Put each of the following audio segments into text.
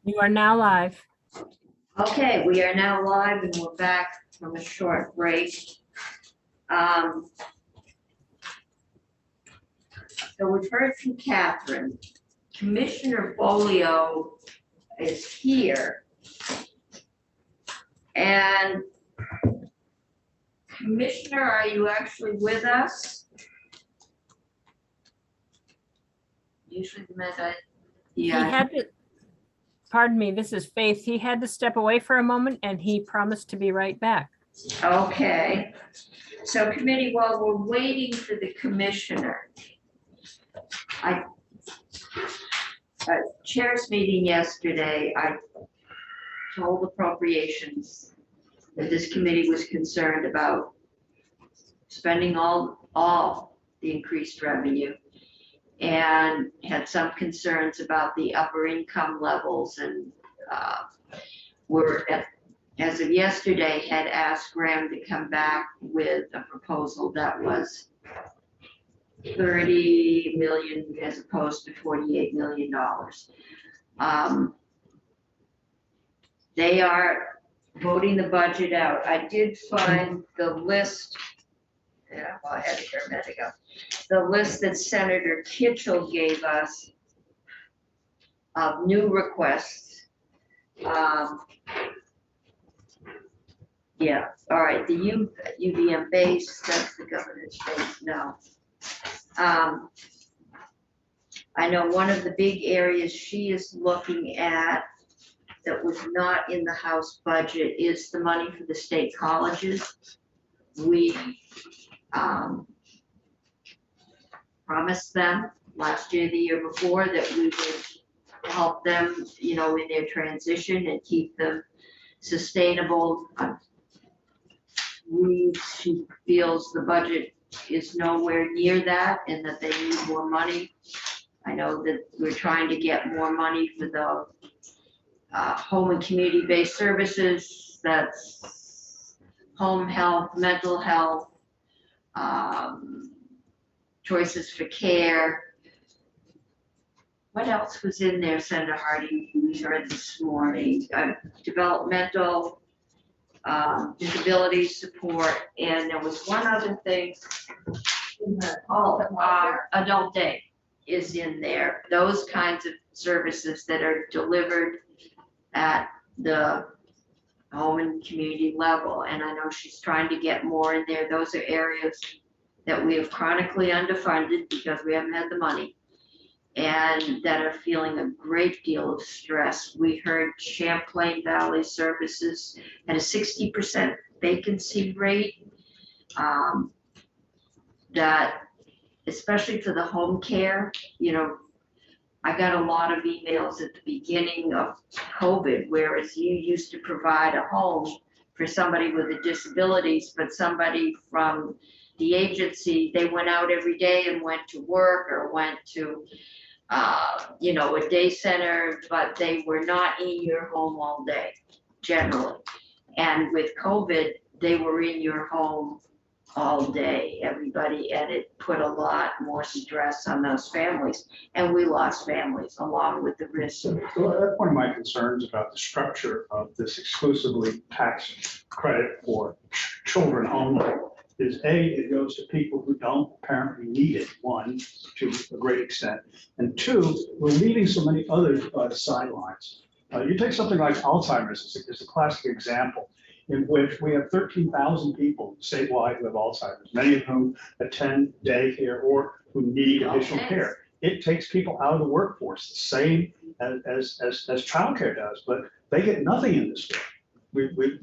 You are now live. Okay, we are now live and we're back from a short break. So we've heard from Catherine. Commissioner Bolio is here. And Commissioner, are you actually with us? Usually the minute He had to, pardon me, this is Faith. He had to step away for a moment and he promised to be right back. Okay. So committee, while we're waiting for the commissioner, chair's meeting yesterday, I told appropriations that this committee was concerned about spending all the increased revenue and had some concerns about the upper income levels, and as of yesterday, had asked Graham to come back with a proposal that was 30 million as opposed to $48 million. They are voting the budget out. I did find the list. Yeah, well, I had it here a minute ago. The list that Senator Kitchell gave us of new requests. Yeah, all right, the UVM base, that's the governor's base, no. I know one of the big areas she is looking at that was not in the House budget is the money for the state colleges. We promised them last year, the year before, that we would help them, in their transition and keep them sustainable. She feels the budget is nowhere near that and that they need more money. I know that we're trying to get more money for the home and community-based services. That's home health, mental health, choices for care. What else was in there, Senator Hardy? We heard this morning, developmental, disability support, and there was one other thing. Adult day is in there. Those kinds of services that are delivered at the home and community level. And I know she's trying to get more in there. Those are areas that we have chronically underfunded because we haven't had the money, and that are feeling a great deal of stress. We heard Champlain Valley Services at a 60% vacancy rate. That, especially for the home care, I got a lot of emails at the beginning of COVID, whereas you used to provide a home for somebody with a disabilities, but somebody from the agency, they went out every day and went to work or went to a day center, but they were not in your home all day, generally. And with COVID, they were in your home all day, everybody, and it put a lot more stress on those families. And we lost families along with the risk. So that's one of my concerns about the structure of this exclusively tax credit for children only. Is it goes to people who don't apparently need it, one, to a great extent, and two, we're leaving so many others by the sidelines. You take something like Alzheimer's as a classic example, in which we have 13,000 people statewide who have Alzheimer's, many of whom attend daycare or who need additional care. It takes people out of the workforce, the same as childcare does, but they get nothing in this way.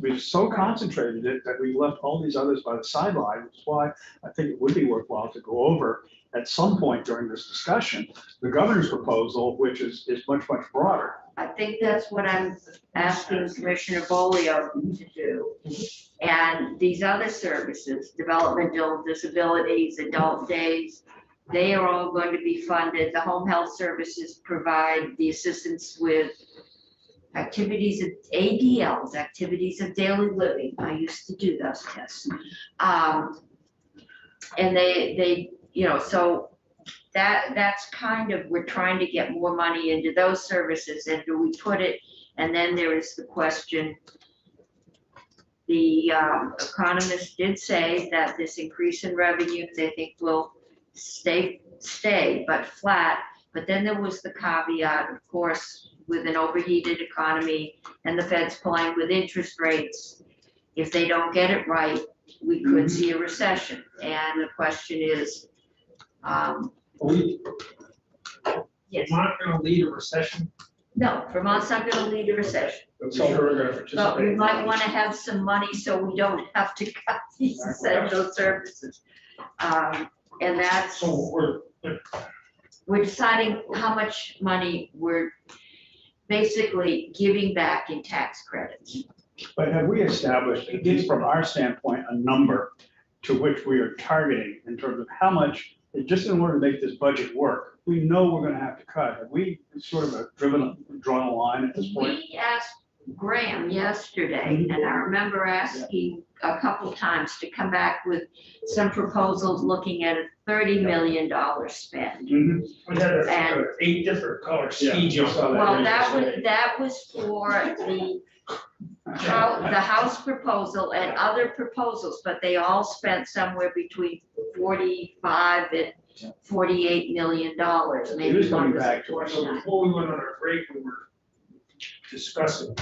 We've so concentrated it that we left all these others by the sideline, which is why I think it would be worthwhile to go over at some point during this discussion the governor's proposal, which is much, much broader. I think that's what I'm asking Commissioner Bolio to do. And these other services, developmental disabilities, adult days, they are all going to be funded. The home health services provide the assistance with activities of ADLs, activities of daily living. I used to do those tests. And they so that's kind of, we're trying to get more money into those services, and do we put it, and then there is the question. The economist did say that this increase in revenue, they think will stay, but flat. But then there was the caveat, of course, with an overheated economy and the Fed's playing with interest rates. If they don't get it right, we could see a recession. And the question is, yes, Vermont gonna lead a recession? no, Vermont's not gonna lead a recession. So we're gonna But we participate. might want to have some money so we don't have to cut these essential services. And that's, So we're deciding how much money we're basically giving back in tax credits. But have we established, at least from our standpoint, a number to which we are targeting in terms of how much, just in order to make this budget work, we know we're gonna have to cut. Have we sort of drawn a line at this point? We asked Graham yesterday, and I remember asking a couple times to come back with some proposals looking at a $30 million spend. Mhm. we had And- 8 different color Yeah, ski jump. saw that. Well, that was for the House proposal and other proposals, but they all spent somewhere between 45 and $48 million, It maybe is coming one was back to us. So 49. before we went on our break, we were discussing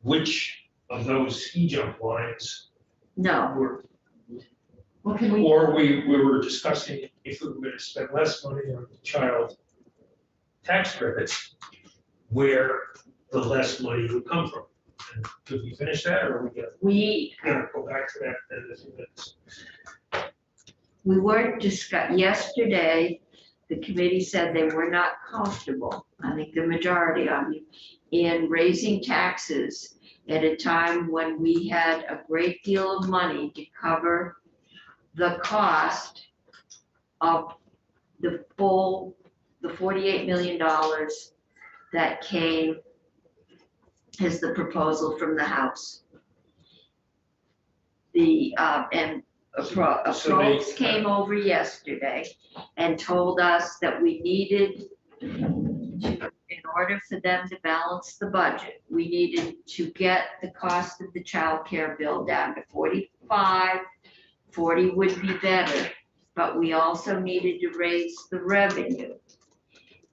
which of those ski jump lines No, were, what can we? or we were discussing if we were gonna spend less money on the child tax credits, where the less money would come from. And could we finish that, or we gotta go back to that in a few minutes? We weren't yesterday, the committee said they were not comfortable, I think the majority of you, in raising taxes at a time when we had a great deal of money to cover the cost of the $48 million that came as the proposal from the House. And folks came over yesterday and told us that we needed to, in order for them to balance the budget, we needed to get the cost of the child care bill down to 45. 40 would be better, but we also needed to raise the revenue.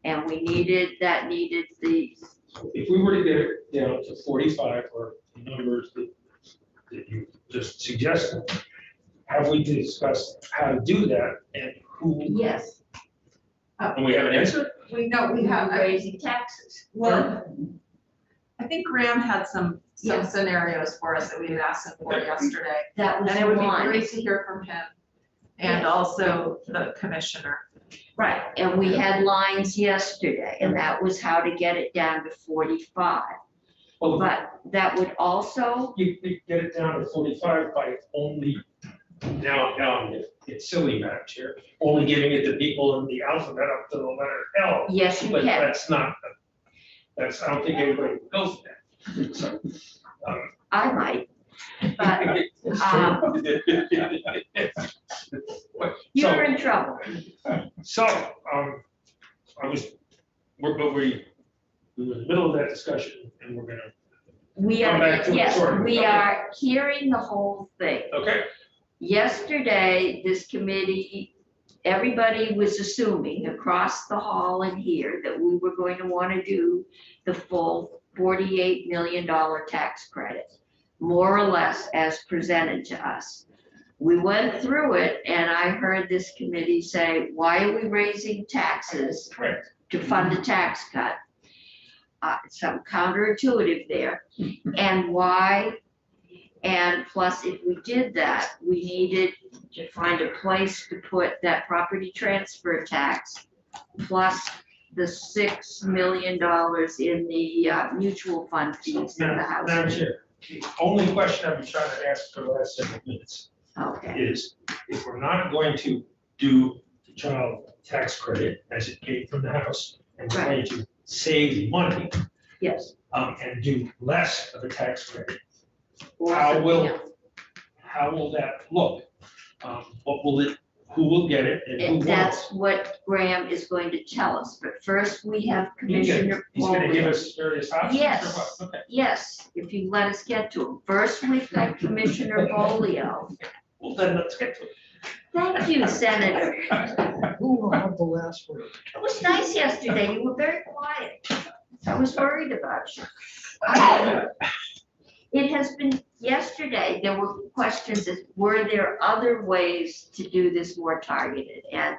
And we needed the, If we were to get it down to 45, or the numbers that you just suggested, have we discussed how to do that and who? yes, And we have an answer? We know we have, raising taxes. well, I think Graham had some Yeah. scenarios for us that we had asked him for yesterday. That was And it would be one. great to hear from him and also the commissioner. Right, and we had lines yesterday, and that was how to get it down to 45. Well, But that would also, you get it down to 45 by only, now it's silly math here, only giving it to people in the alphabet up to the letter L. yes, you But can. that's not, I don't think anybody goes there. So, I might, but you're in trouble. So, we're in the middle of that discussion, and we're gonna, We Come are, back to it yes, shortly. we Okay. are hearing the whole thing. okay? Yesterday, this committee, everybody was assuming across the hall and here that we were going to want to do the full $48 million tax credit, more or less as presented to us. We went through it and I heard this committee say, why are we raising taxes Correct. to fund a tax cut? Some counterintuitive there. And why? And plus, if we did that, we needed to find a place to put that property transfer tax plus the $6 million in the mutual fund fees in the Madam house. Chair, the only question I've been trying to ask for the last 7 minutes Okay, is, if we're not going to do the child tax credit as it came from the House, and we're going to save money, yes. and do less of a tax credit, Or How something will- else. how will that look? What will it who will get it and who And won't. that's what Graham is going to tell us, but first we have Commissioner He's gonna give Polio. us various options or Yes. what? Okay. Yes, if you let us get to him. First, we've got Commissioner Polio. Well, then let's get to it. Thank you, Senator. Who will have the last word? It was nice yesterday. You were very quiet. I was worried about you. It has been, yesterday, there were questions, as were there other ways to do this more targeted? And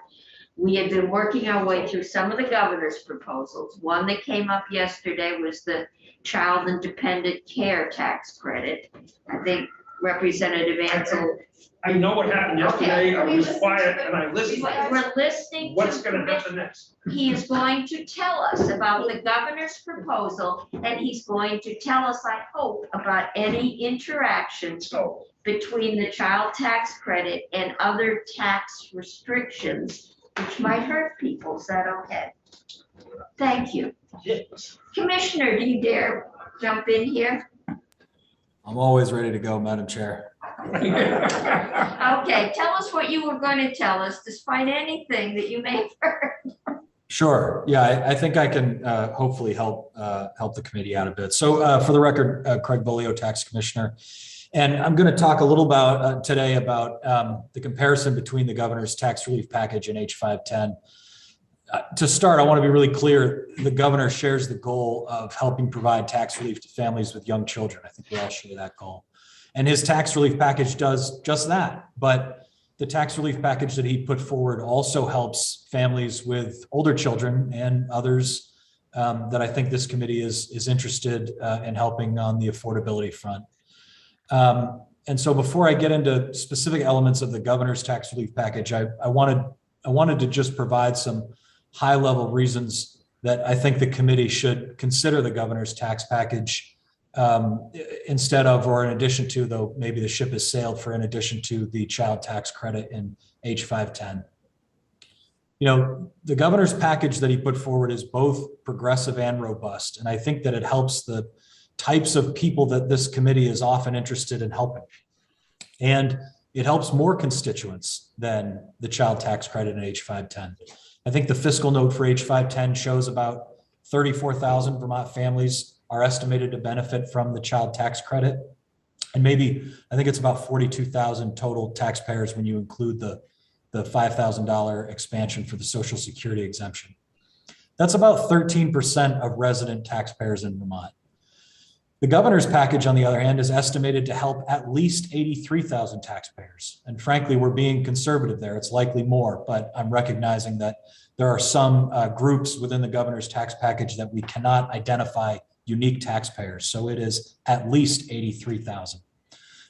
we have been working our way through some of the governor's proposals. One that came up yesterday was the child and dependent care tax credit. I think Representative Ansel, I know what happened yesterday. I was Okay. quiet and I listened. we're listening to. What's gonna happen next? He is going to tell us about the governor's proposal, and he's going to tell us, I hope, about any interactions So, between the child tax credit and other tax restrictions, which might hurt people. Is that okay? Thank you. yes. Commissioner, do you dare jump in here? I'm always ready to go, Madam Chair. Okay, tell us what you were going to tell us, despite anything that you may have heard. Sure. Yeah, I think I can hopefully help the committee out a bit. So for the record, Craig Bolio, Tax Commissioner. And I'm going to talk a little about today about the comparison between the governor's tax relief package and H510. To start, I want to be really clear. The governor shares the goal of helping provide tax relief to families with young children. I think we all share that goal. And his tax relief package does just that. But the tax relief package that he put forward also helps families with older children and others that I think this committee is interested in helping on the affordability front. And so before I get into specific elements of the governor's tax relief package, I wanted to just provide some high-level reasons that I think the committee should consider the governor's tax package instead of, or in addition to, though maybe the ship has sailed, for in addition to the child tax credit in H510. You know, the governor's package that he put forward is both progressive and robust, and I think that it helps the types of people that this committee is often interested in helping. And it helps more constituents than the child tax credit in H510. I think the fiscal note for H510 shows about 34,000 Vermont families are estimated to benefit from the child tax credit. And maybe, I think it's about 42,000 total taxpayers when you include the $5,000 expansion for the Social Security exemption. That's about 13% of resident taxpayers in Vermont. The governor's package, on the other hand, is estimated to help at least 83,000 taxpayers. And frankly, we're being conservative there. It's likely more, but I'm recognizing that there are some groups within the governor's tax package that we cannot identify unique taxpayers. So it is at least 83,000.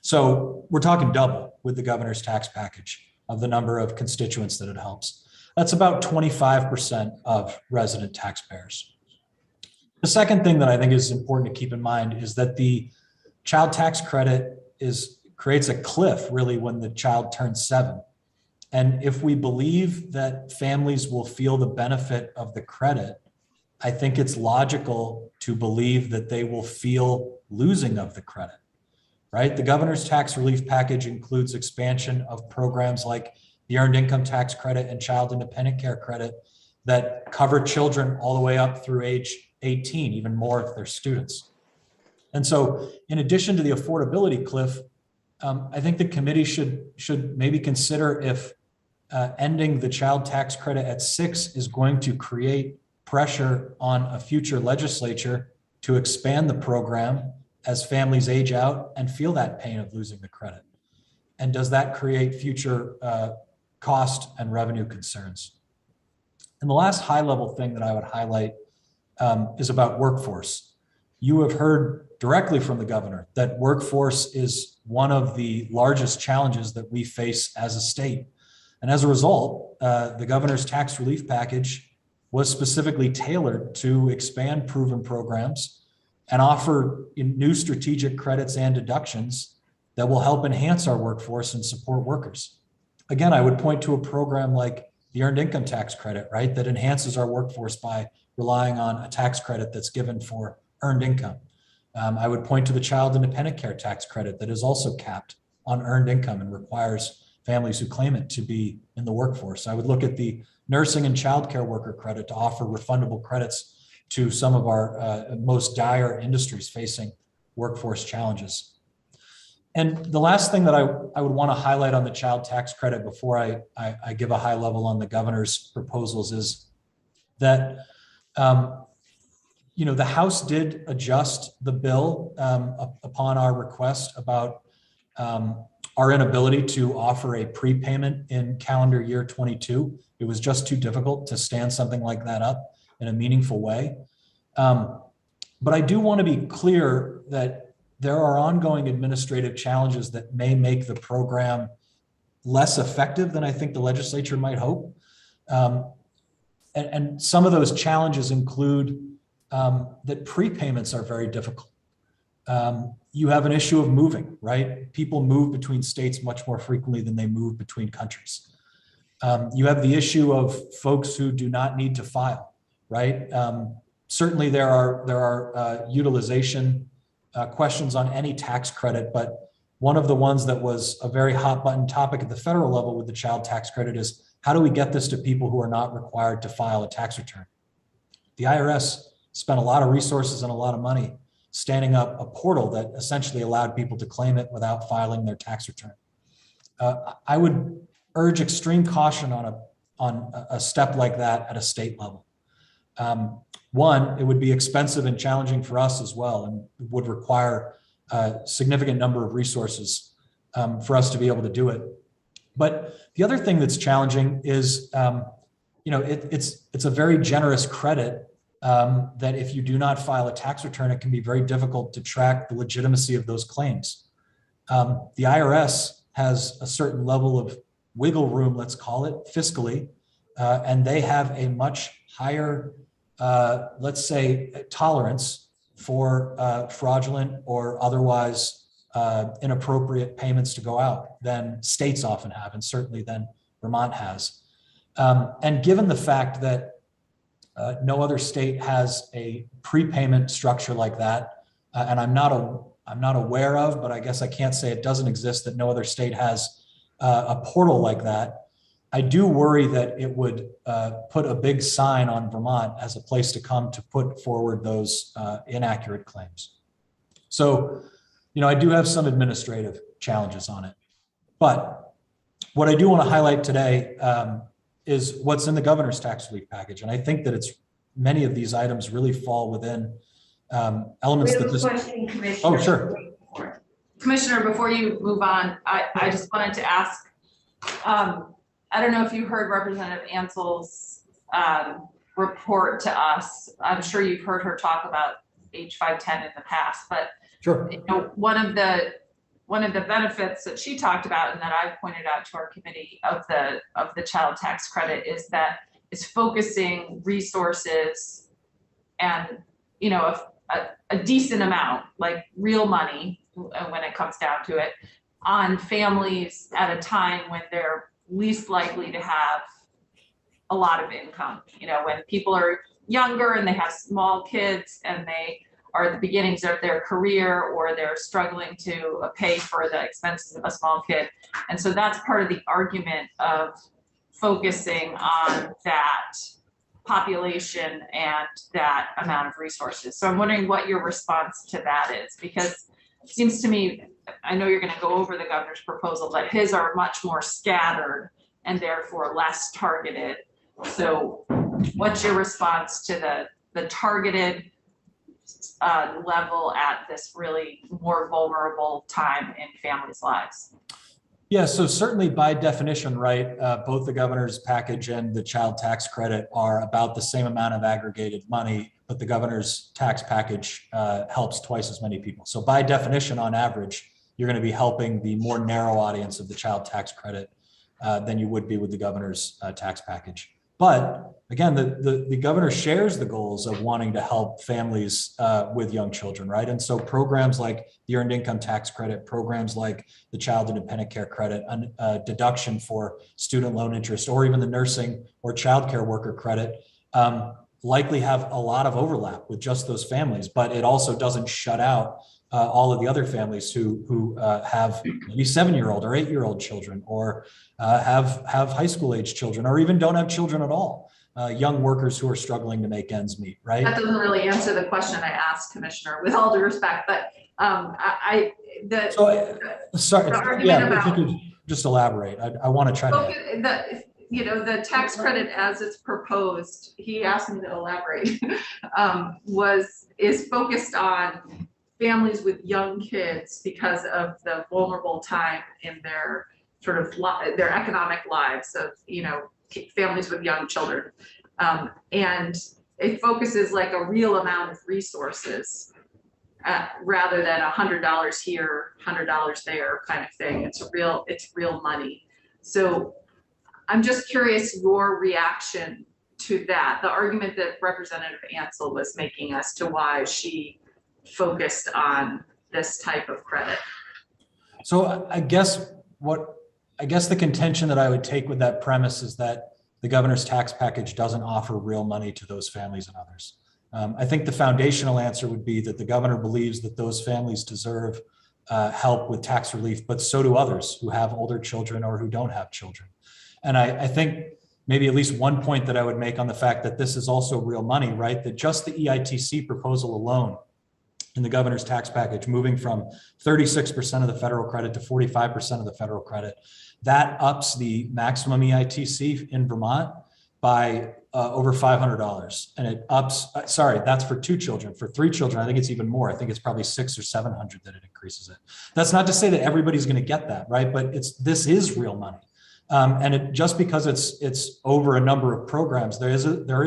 So we're talking double with the governor's tax package of the number of constituents that it helps. That's about 25% of resident taxpayers. The second thing that I think is important to keep in mind is that the child tax credit creates a cliff really when the child turns 7. And if we believe that families will feel the benefit of the credit, I think it's logical to believe that they will feel losing of the credit, right? The governor's tax relief package includes expansion of programs like the earned income tax credit and child independent care credit that cover children all the way up through age 18, even more if they're students. And so in addition to the affordability cliff, I think the committee should maybe consider if ending the child tax credit at 6 is going to create pressure on a future legislature to expand the program as families age out and feel that pain of losing the credit. And does that create future cost and revenue concerns? And the last high level thing that I would highlight is about workforce. You have heard directly from the governor that workforce is one of the largest challenges that we face as a state. And as a result, the governor's tax relief package was specifically tailored to expand proven programs and offer new strategic credits and deductions that will help enhance our workforce and support workers. Again, I would point to a program like the earned income tax credit, right, that enhances our workforce by relying on a tax credit that's given for earned income. I would point to the child independent care tax credit that is also capped on earned income and requires families who claim it to be in the workforce. I would look at the nursing and childcare worker credit to offer refundable credits to some of our most dire industries facing workforce challenges. And the last thing that I would want to highlight on the child tax credit before I give a high level on the governor's proposals is that the House did adjust the bill upon our request about our inability to offer a prepayment in calendar year 22. It was just too difficult to stand something like that up in a meaningful way. But I do want to be clear that there are ongoing administrative challenges that may make the program less effective than I think the legislature might hope. And some of those challenges include that prepayments are very difficult. You have an issue of moving, right? People move between states much more frequently than they move between countries. You have the issue of folks who do not need to file, right? Certainly there are utilization questions on any tax credit, but one of the ones that was a very hot button topic at the federal level with the child tax credit is how do we get this to people who are not required to file a tax return? The IRS spent a lot of resources and a lot of money standing up a portal that essentially allowed people to claim it without filing their tax return. I would urge extreme caution on a step like that at a state level. One, it would be expensive and challenging for us as well, and would require a significant number of resources for us to be able to do it. But the other thing that's challenging is, it's a very generous credit that if you do not file a tax return, it can be very difficult to track the legitimacy of those claims. The IRS has a certain level of wiggle room, let's call it, fiscally, and they have a much higher let's say, tolerance for fraudulent or otherwise inappropriate payments to go out than states often have, and certainly than Vermont has. And given the fact that no other state has a prepayment structure like that, and I'm not aware of, but I guess I can't say it doesn't exist, that no other state has a portal like that. I do worry that it would put a big sign on Vermont as a place to come to put forward those inaccurate claims. So, I do have some administrative challenges on it. But what I do want to highlight today is what's in the governor's tax relief package. And I think that many of these items really fall within elements that this. Question, Commissioner. Oh, sure. Commissioner, before you move on, I just wanted to ask, I don't know if you heard Representative Ansell's report to us. I'm sure you've heard her talk about H510 in the past, but sure. One of the benefits that she talked about and that I've pointed out to our committee of the child tax credit is that it's focusing resources and a decent amount, like real money when it comes down to it, on families at a time when they're least likely to have a lot of income. When people are younger and they have small kids and they are at the beginnings of their career, or they're struggling to pay for the expenses of a small kid. And so that's part of the argument of focusing on that population and that amount of resources. So I'm wondering what your response to that is, because it seems to me, I know you're going to go over the governor's proposal, but his are much more scattered and therefore less targeted. So what's your response to the targeted level at this really more vulnerable time in families' lives? Yeah, so certainly by definition, right, both the governor's package and the child tax credit are about the same amount of aggregated money, but the governor's tax package helps twice as many people. So by definition, on average, you're going to be helping the more narrow audience of the child tax credit than you would be with the governor's tax package. But again, the governor shares the goals of wanting to help families with young children, right? And so programs like the Earned Income Tax Credit, programs like the Child Independent Care Credit, deduction for student loan interest, or even the nursing or childcare worker credit likely have a lot of overlap with just those families, but it also doesn't shut out all of the other families who have maybe 7-year-old or 8-year-old children, or have high school age children, or even don't have children at all. Young workers who are struggling to make ends meet, right? That doesn't really answer the question I asked, Commissioner, with all due respect, but Sorry, the argument yeah, if you about- could just elaborate. I want to try to. The tax credit as it's proposed, he asked me to elaborate, is focused on families with young kids because of the vulnerable time in their sort of their economic lives of, families with young children. And it focuses like a real amount of resources rather than $100 here, $100 there kind of thing. It's real money. So I'm just curious your reaction to that, the argument that Representative Ansel was making as to why she focused on this type of credit. So I guess the contention that I would take with that premise is that the governor's tax package doesn't offer real money to those families and others. I think the foundational answer would be that the governor believes that those families deserve help with tax relief, but so do others who have older children or who don't have children. And I think maybe at least one point that I would make on the fact that this is also real money, right? That just the EITC proposal alone in the governor's tax package, moving from 36% of the federal credit to 45% of the federal credit, that ups the maximum EITC in Vermont by over $500. And it ups, that's for 2 children. For 3 children, I think it's even more. I think it's probably 600 or 700 that it increases it. That's not to say that everybody's going to get that, right? But this is real money. And just because it's over a number of programs, there is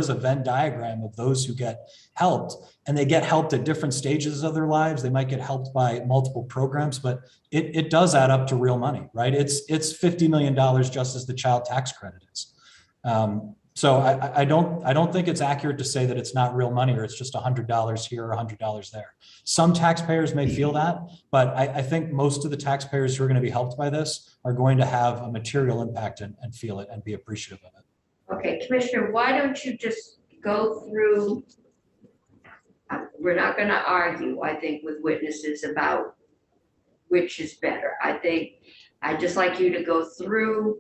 a Venn diagram of those who get helped, and they get helped at different stages of their lives. They might get helped by multiple programs, but it does add up to real money, right? It's $50 million just as the child tax credit is. So I don't think it's accurate to say that it's not real money or it's just $100 here or $100 there. Some taxpayers may feel that, but I think most of the taxpayers who are going to be helped by this are going to have a material impact and feel it and be appreciative of it. Okay, Commissioner, why don't you just go through, we're not going to argue, I think, with witnesses about which is better. I think I'd just like you to go through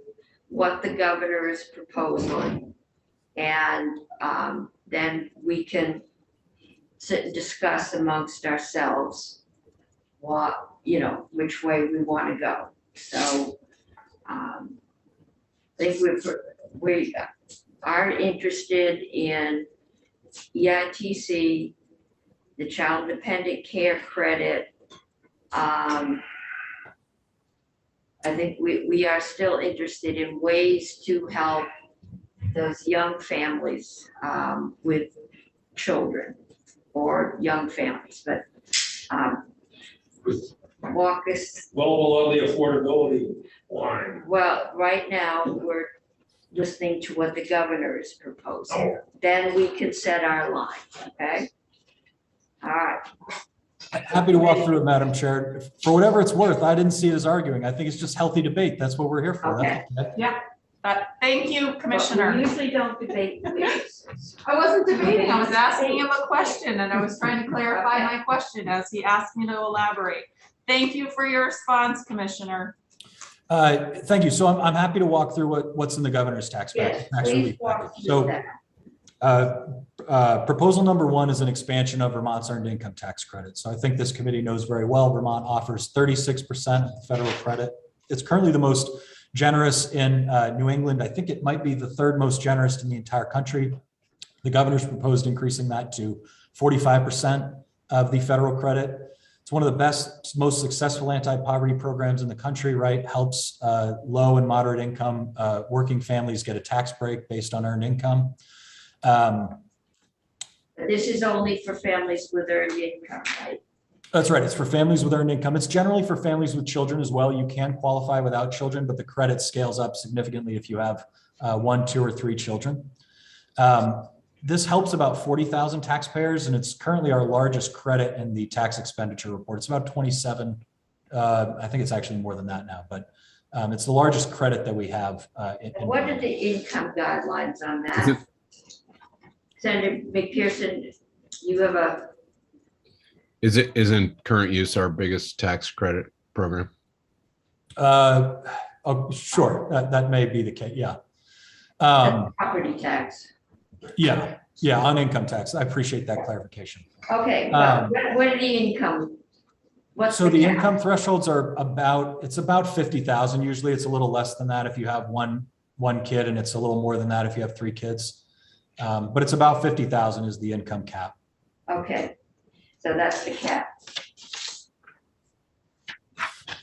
what the governor is proposing, and then we can sit and discuss amongst ourselves what, which way we want to go. So I think we are interested in EITC, the child dependent care credit. I think we are still interested in ways to help those young families with children or young families, but walk us. Well below the affordability line. Well, right now, we're listening to what the governor is proposing. Oh. Then we can set our line, okay? All right. Happy to walk through it, Madam Chair. For whatever it's worth, I didn't see it as arguing. I think it's just healthy debate. That's what we're here for. Okay. Thank you, Commissioner. We usually don't debate witnesses. I wasn't debating, I was asking him a question and I was trying to clarify my question as he asked me to elaborate. Thank you for your response, Commissioner. Thank you. So I'm happy to walk through what's in the governor's tax package. Yes, please walk through that. Proposal number 1 is an expansion of Vermont's earned income tax credit. So I think this committee knows very well, Vermont offers 36% of the federal credit. It's currently the most generous in New England. I think it might be the 3rd most generous in the entire country. The governor's proposed increasing that to 45% of the federal credit. It's one of the best, most successful anti-poverty programs in the country, right? Helps low and moderate income working families get a tax break based on earned income. This is only for families with earned income, right? That's right. It's for families with earned income. It's generally for families with children as well. You can qualify without children, but the credit scales up significantly if you have 1, 2, or 3 children. This helps about 40,000 taxpayers, and it's currently our largest credit in the tax expenditure report. It's about 27. I think it's actually more than that now, but it's the largest credit that we have. What are the income guidelines on that? Senator McPherson, you have a Isn't current use our biggest tax credit program? Oh, sure, that may be the case, yeah. That's property tax. Yeah, on income tax. I appreciate that clarification. Okay, but what are the income? What's So the cap? income thresholds are it's about 50,000. Usually it's a little less than that if you have one kid, and it's a little more than that if you have 3 kids. But it's about 50,000 is the income cap. Okay, so that's the cap.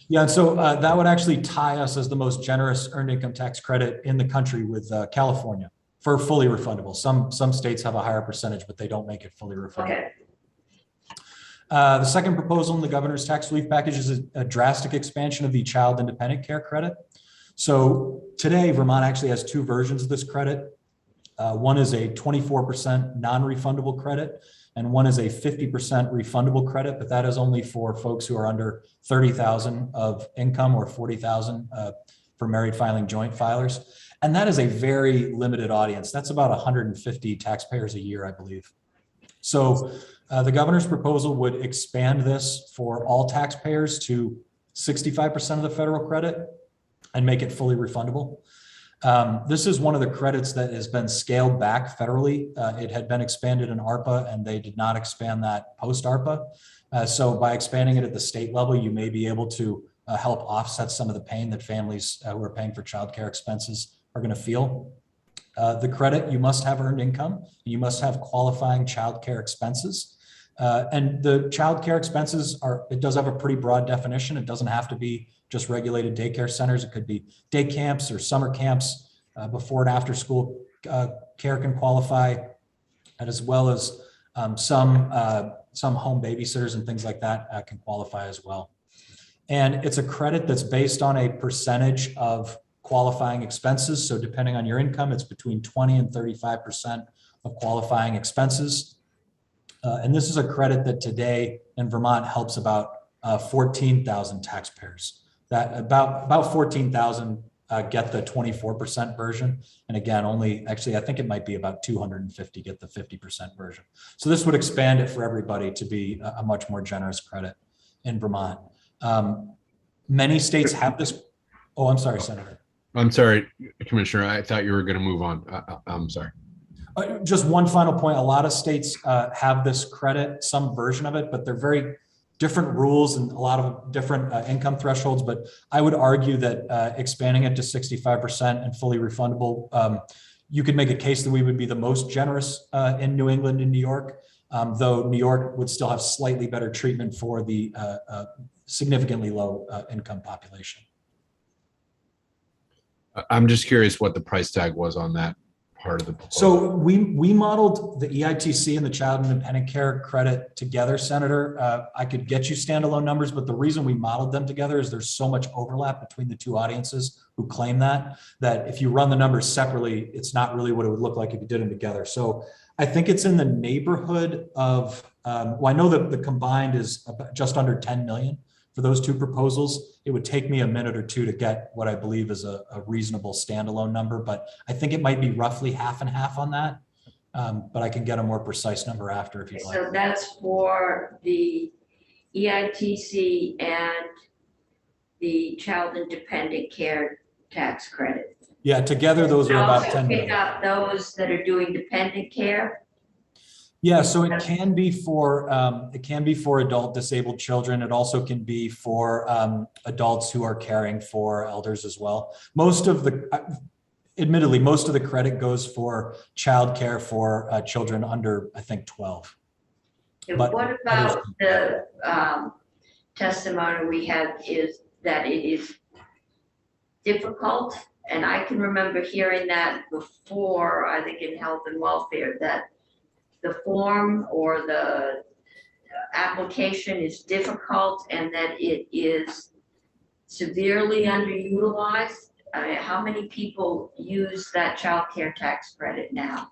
Yeah, and so that would actually tie us as the most generous earned income tax credit in the country with California for fully refundable. Some states have a higher percentage, but they don't make it fully refundable. Okay, The second proposal in the governor's tax relief package is a drastic expansion of the child independent care credit. So today, Vermont actually has 2 versions of this credit. One is a 24% non-refundable credit, and one is a 50% refundable credit, but that is only for folks who are under 30,000 of income or 40,000 for married filing joint filers. And that is a very limited audience. That's about 150 taxpayers a year, I believe. So the governor's proposal would expand this for all taxpayers to 65% of the federal credit and make it fully refundable. This is one of the credits that has been scaled back federally. It had been expanded in ARPA, and they did not expand that post ARPA. So by expanding it at the state level, you may be able to help offset some of the pain that families who are paying for childcare expenses are going to feel. The credit, you must have earned income, you must have qualifying childcare expenses. And the childcare expenses it does have a pretty broad definition. It doesn't have to be just regulated daycare centers. It could be day camps or summer camps, before and after school care can qualify, and as well as some home babysitters and things like that can qualify as well. And it's a credit that's based on a percentage of qualifying expenses. So depending on your income, it's between 20 and 35% of qualifying expenses. And this is a credit that today in Vermont helps about 14,000 taxpayers. That about 14,000 get the 24% version. And again, I think it might be about 250 get the 50% version. So this would expand it for everybody to be a much more generous credit in Vermont. Many states have this. Oh, I'm sorry, Senator. I'm sorry, Commissioner. I thought you were going to move on. I'm sorry. Just one final point. A lot of states have this credit, some version of it, but they're very different rules and a lot of different income thresholds. But I would argue that expanding it to 65% and fully refundable, you could make a case that we would be the most generous in New England and New York, though New York would still have slightly better treatment for the significantly low income population. I'm just curious what the price tag was on that part of the proposal. So we modeled the EITC and the child independent care credit together, Senator. I could get you standalone numbers, but the reason we modeled them together is there's so much overlap between the 2 audiences who claim that if you run the numbers separately, it's not really what it would look like if you did them together. So I think it's in the neighborhood of, well, I know that the combined is just under 10 million for those 2 proposals. It would take me a minute or 2 to get what I believe is a reasonable standalone number, but I think it might be roughly half and half on that. But I can get a more precise number after if you'd like. so that's for the EITC and the child independent care tax credit. Yeah, together those are about 10 Pick million. up those that are doing dependent care. Yeah, so it can be for adult disabled children. It also can be for adults who are caring for elders as well. Admittedly, most of the credit goes for childcare for children under, I think, 12. And But what about the testimony we have is that it is difficult? And I can remember hearing that before, I think in health and welfare, that the form or the application is difficult and that it is severely underutilized. How many people use that child care tax credit now?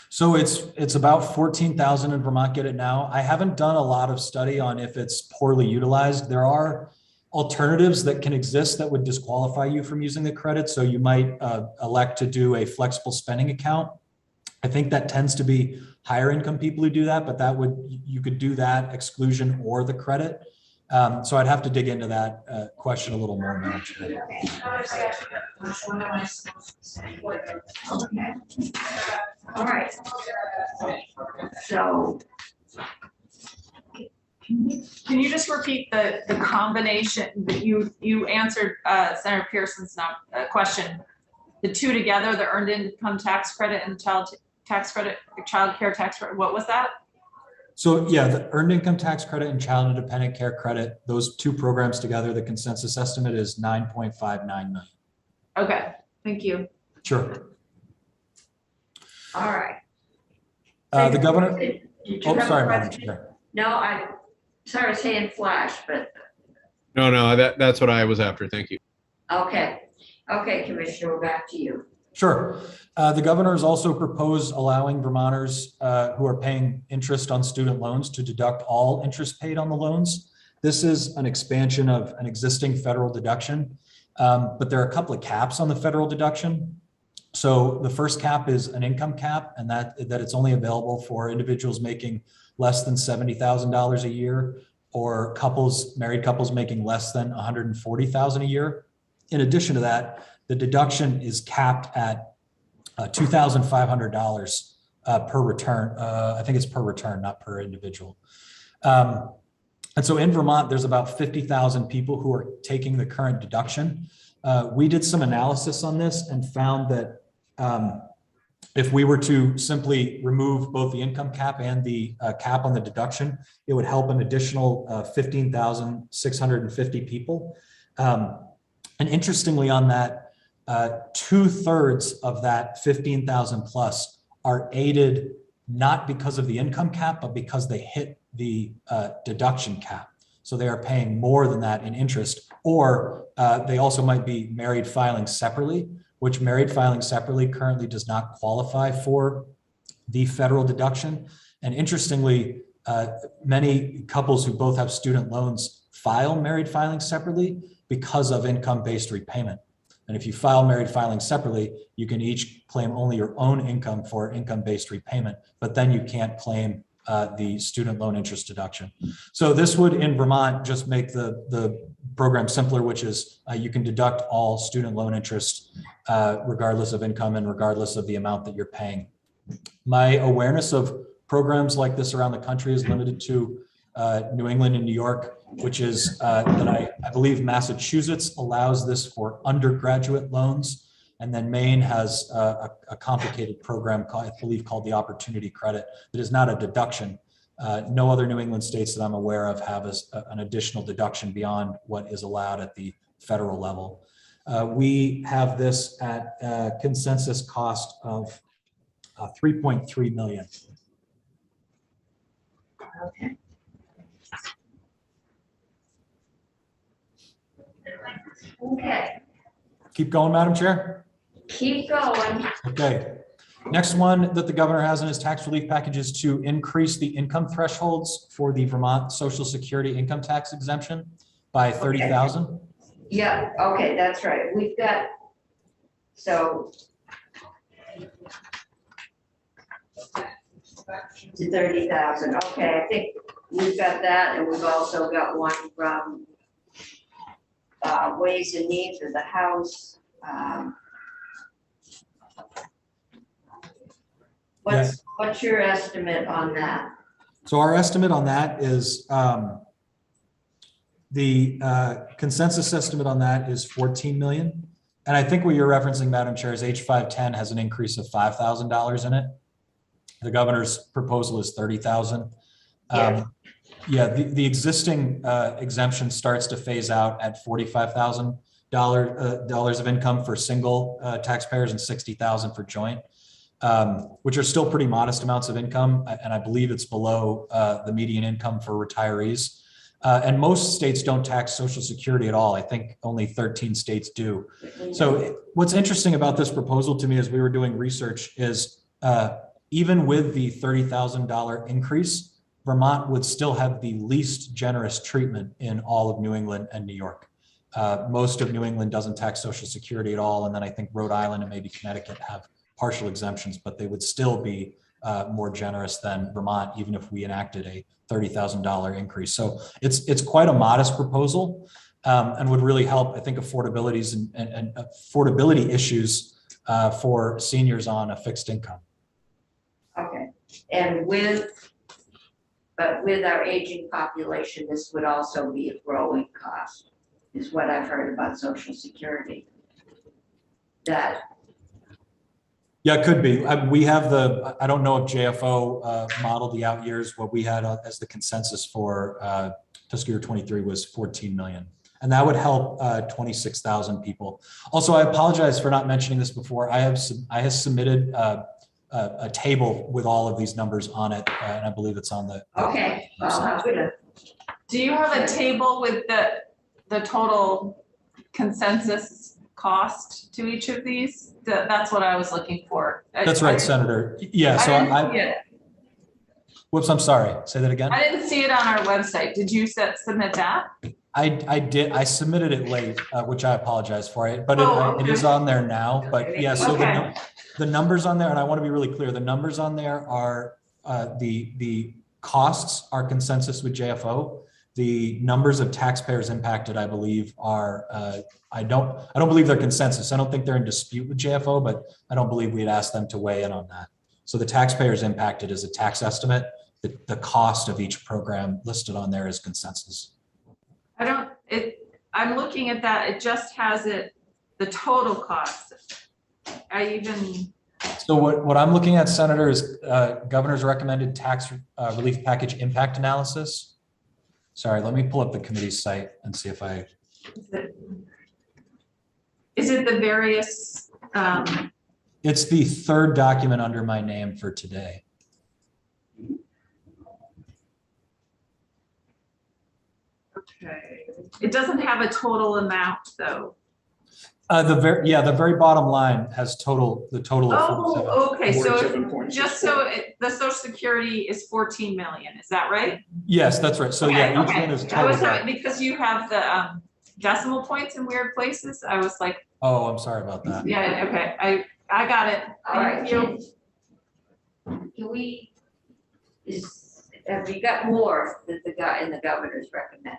So it's about 14,000 in Vermont get it now. I haven't done a lot of study on if it's poorly utilized. There are alternatives that can exist that would disqualify you from using the credit. So you might elect to do a flexible spending account. I think that tends to be higher income people who do that, but you could do that exclusion or the credit. So I'd have to dig into that question a little more, Madam Chair. Okay. All right. So. Can you just repeat the combination that you answered Senator Pearson's question? The two together, the earned income tax credit and child tax credit, child care tax credit, what was that? So yeah, the earned income tax credit and child and dependent care credit, those two programs together, the consensus estimate is 9.59 million. Okay, thank you. Sure. All right. The governor, Did you oh, have a sorry, Madam question? Chair. No, I saw his hand flash, but, No, that's what I was after. Thank you. okay. Okay, Commissioner, we're back to you. Sure. The governor has also proposed allowing Vermonters who are paying interest on student loans to deduct all interest paid on the loans. This is an expansion of an existing federal deduction, but there are a couple of caps on the federal deduction. So the first cap is an income cap, and that it's only available for individuals making less than $70,000 a year, or married couples making less than $140,000 a year. In addition to that, the deduction is capped at $2,500 per return. I think it's per return, not per individual. And so in Vermont, there's about 50,000 people who are taking the current deduction. We did some analysis on this and found that if we were to simply remove both the income cap and the cap on the deduction, it would help an additional 15,650 people. And interestingly on that, 2/3 of that 15,000 plus are aided not because of the income cap, but because they hit the deduction cap. So they are paying more than that in interest, or they also might be married filing separately, which married filing separately currently does not qualify for the federal deduction. And interestingly, many couples who both have student loans file married filing separately because of income-based repayment. And if you file married filing separately, you can each claim only your own income for income-based repayment, but then you can't claim the student loan interest deduction. So this would, in Vermont, just make the program simpler, which is you can deduct all student loan interest regardless of income and regardless of the amount that you're paying. My awareness of programs like this around the country is limited to New England and New York, which is that I believe Massachusetts allows this for undergraduate loans. And then Maine has a complicated program, I believe, called the Opportunity Credit that is not a deduction. No other New England states that I'm aware of have an additional deduction beyond what is allowed at the federal level. We have this at a consensus cost of 3.3 million. Okay. Okay, Keep going, Madam Chair. keep going. Okay. Next one that the governor has in his tax relief package is to increase the income thresholds for the Vermont Social Security income tax exemption by 30,000. Yeah, okay, that's right. We've got, so. To 30,000, okay, I think we've got that, and we've also got one from Ways and Means of the House. What's your estimate on that? So our estimate on that is the consensus estimate on that is 14 million. And I think what you're referencing, Madam Chair, is H510 has an increase of $5,000 in it. The governor's proposal is 30,000. Yes. Yeah, the existing exemption starts to phase out at $45,000 of income for single taxpayers and 60,000 for joint, which are still pretty modest amounts of income. And I believe it's below the median income for retirees. And most states don't tax Social Security at all. I think only 13 states do. So what's interesting about this proposal to me as we were doing research is even with the $30,000 increase, Vermont would still have the least generous treatment in all of New England and New York. Most of New England doesn't tax Social Security at all. And then I think Rhode Island and maybe Connecticut have partial exemptions, but they would still be more generous than Vermont, even if we enacted a $30,000 increase. So it's quite a modest proposal, and would really help, I think, affordabilities and affordability issues for seniors on a fixed income. Okay, and but with our aging population, this would also be a growing cost, is what I've heard about Social Security. Yeah, it could be. We have I don't know if JFO modeled the out years. What we had as the consensus for fiscal year 23 was 14 million. And that would help 26,000 people. Also, I apologize for not mentioning this before. I have submitted a table with all of these numbers on it, and I believe it's on the. okay, well, I'm gonna. Do you have a table with the total consensus cost to each of these? That's what I was looking for. That's right, Senator. Yeah, so whoops, I'm sorry. Say that again. I didn't see it on our website. Did you submit that? I did. I submitted it late, which I apologize for it, but Okay. it is on there now. But yeah, so Okay. the numbers on there, and I want to be really clear, the numbers on there are the costs are consensus with JFO. The numbers of taxpayers impacted, I believe, are I don't believe they're consensus. I don't think they're in dispute with JFO, but I don't believe we'd ask them to weigh in on that. So the taxpayers impacted is a tax estimate. The cost of each program listed on there is consensus. I'm looking at that. It just has the total cost. So what I'm looking at, Senator, is governor's recommended tax relief package impact analysis. Sorry, let me pull up the committee site and see if I. Is it the various? It's the third document under my name for today. Okay. It doesn't have a total amount though. The very bottom line has the total of 47. Oh, okay, so $47.64. the Social Security is 14 million, is that right? Yes, that's right. So yeah, each Okay. one is I was total. having, because you have the decimal points in weird places, I was like, Oh, I'm sorry about that. yeah, okay, I got it. All right, Thank you. Have we got more that the guy in the governor's recommend?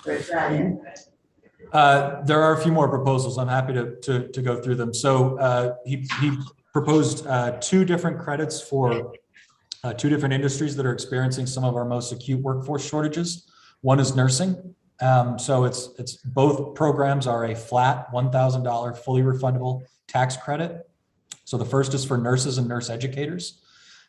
Or is that it? There are a few more proposals. I'm happy to go through them. So he proposed two different credits for two different industries that are experiencing some of our most acute workforce shortages. One is nursing. So it's both programs are a flat $1,000 fully refundable tax credit. So the first is for nurses and nurse educators.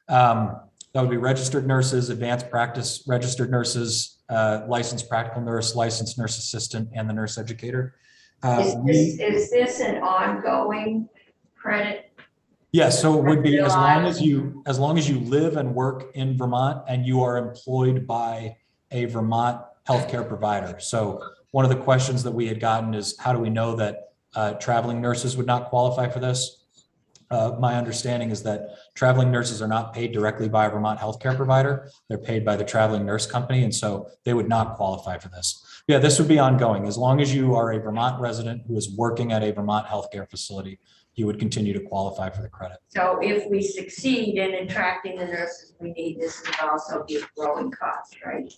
That would be registered nurses, advanced practice registered nurses, licensed practical nurse, licensed nurse assistant, and the nurse educator. Is this an ongoing credit? Yes, so it would be as long as you live and work in Vermont and you are employed by a Vermont healthcare provider. So one of the questions that we had gotten is, how do we know that traveling nurses would not qualify for this? My understanding is that traveling nurses are not paid directly by a Vermont healthcare provider. They're paid by the traveling nurse company, and so they would not qualify for this. Yeah, this would be ongoing. As long as you are a Vermont resident who is working at a Vermont healthcare facility, you would continue to qualify for the credit. So if we succeed in attracting the nurses we need, this would also be a growing cost, right?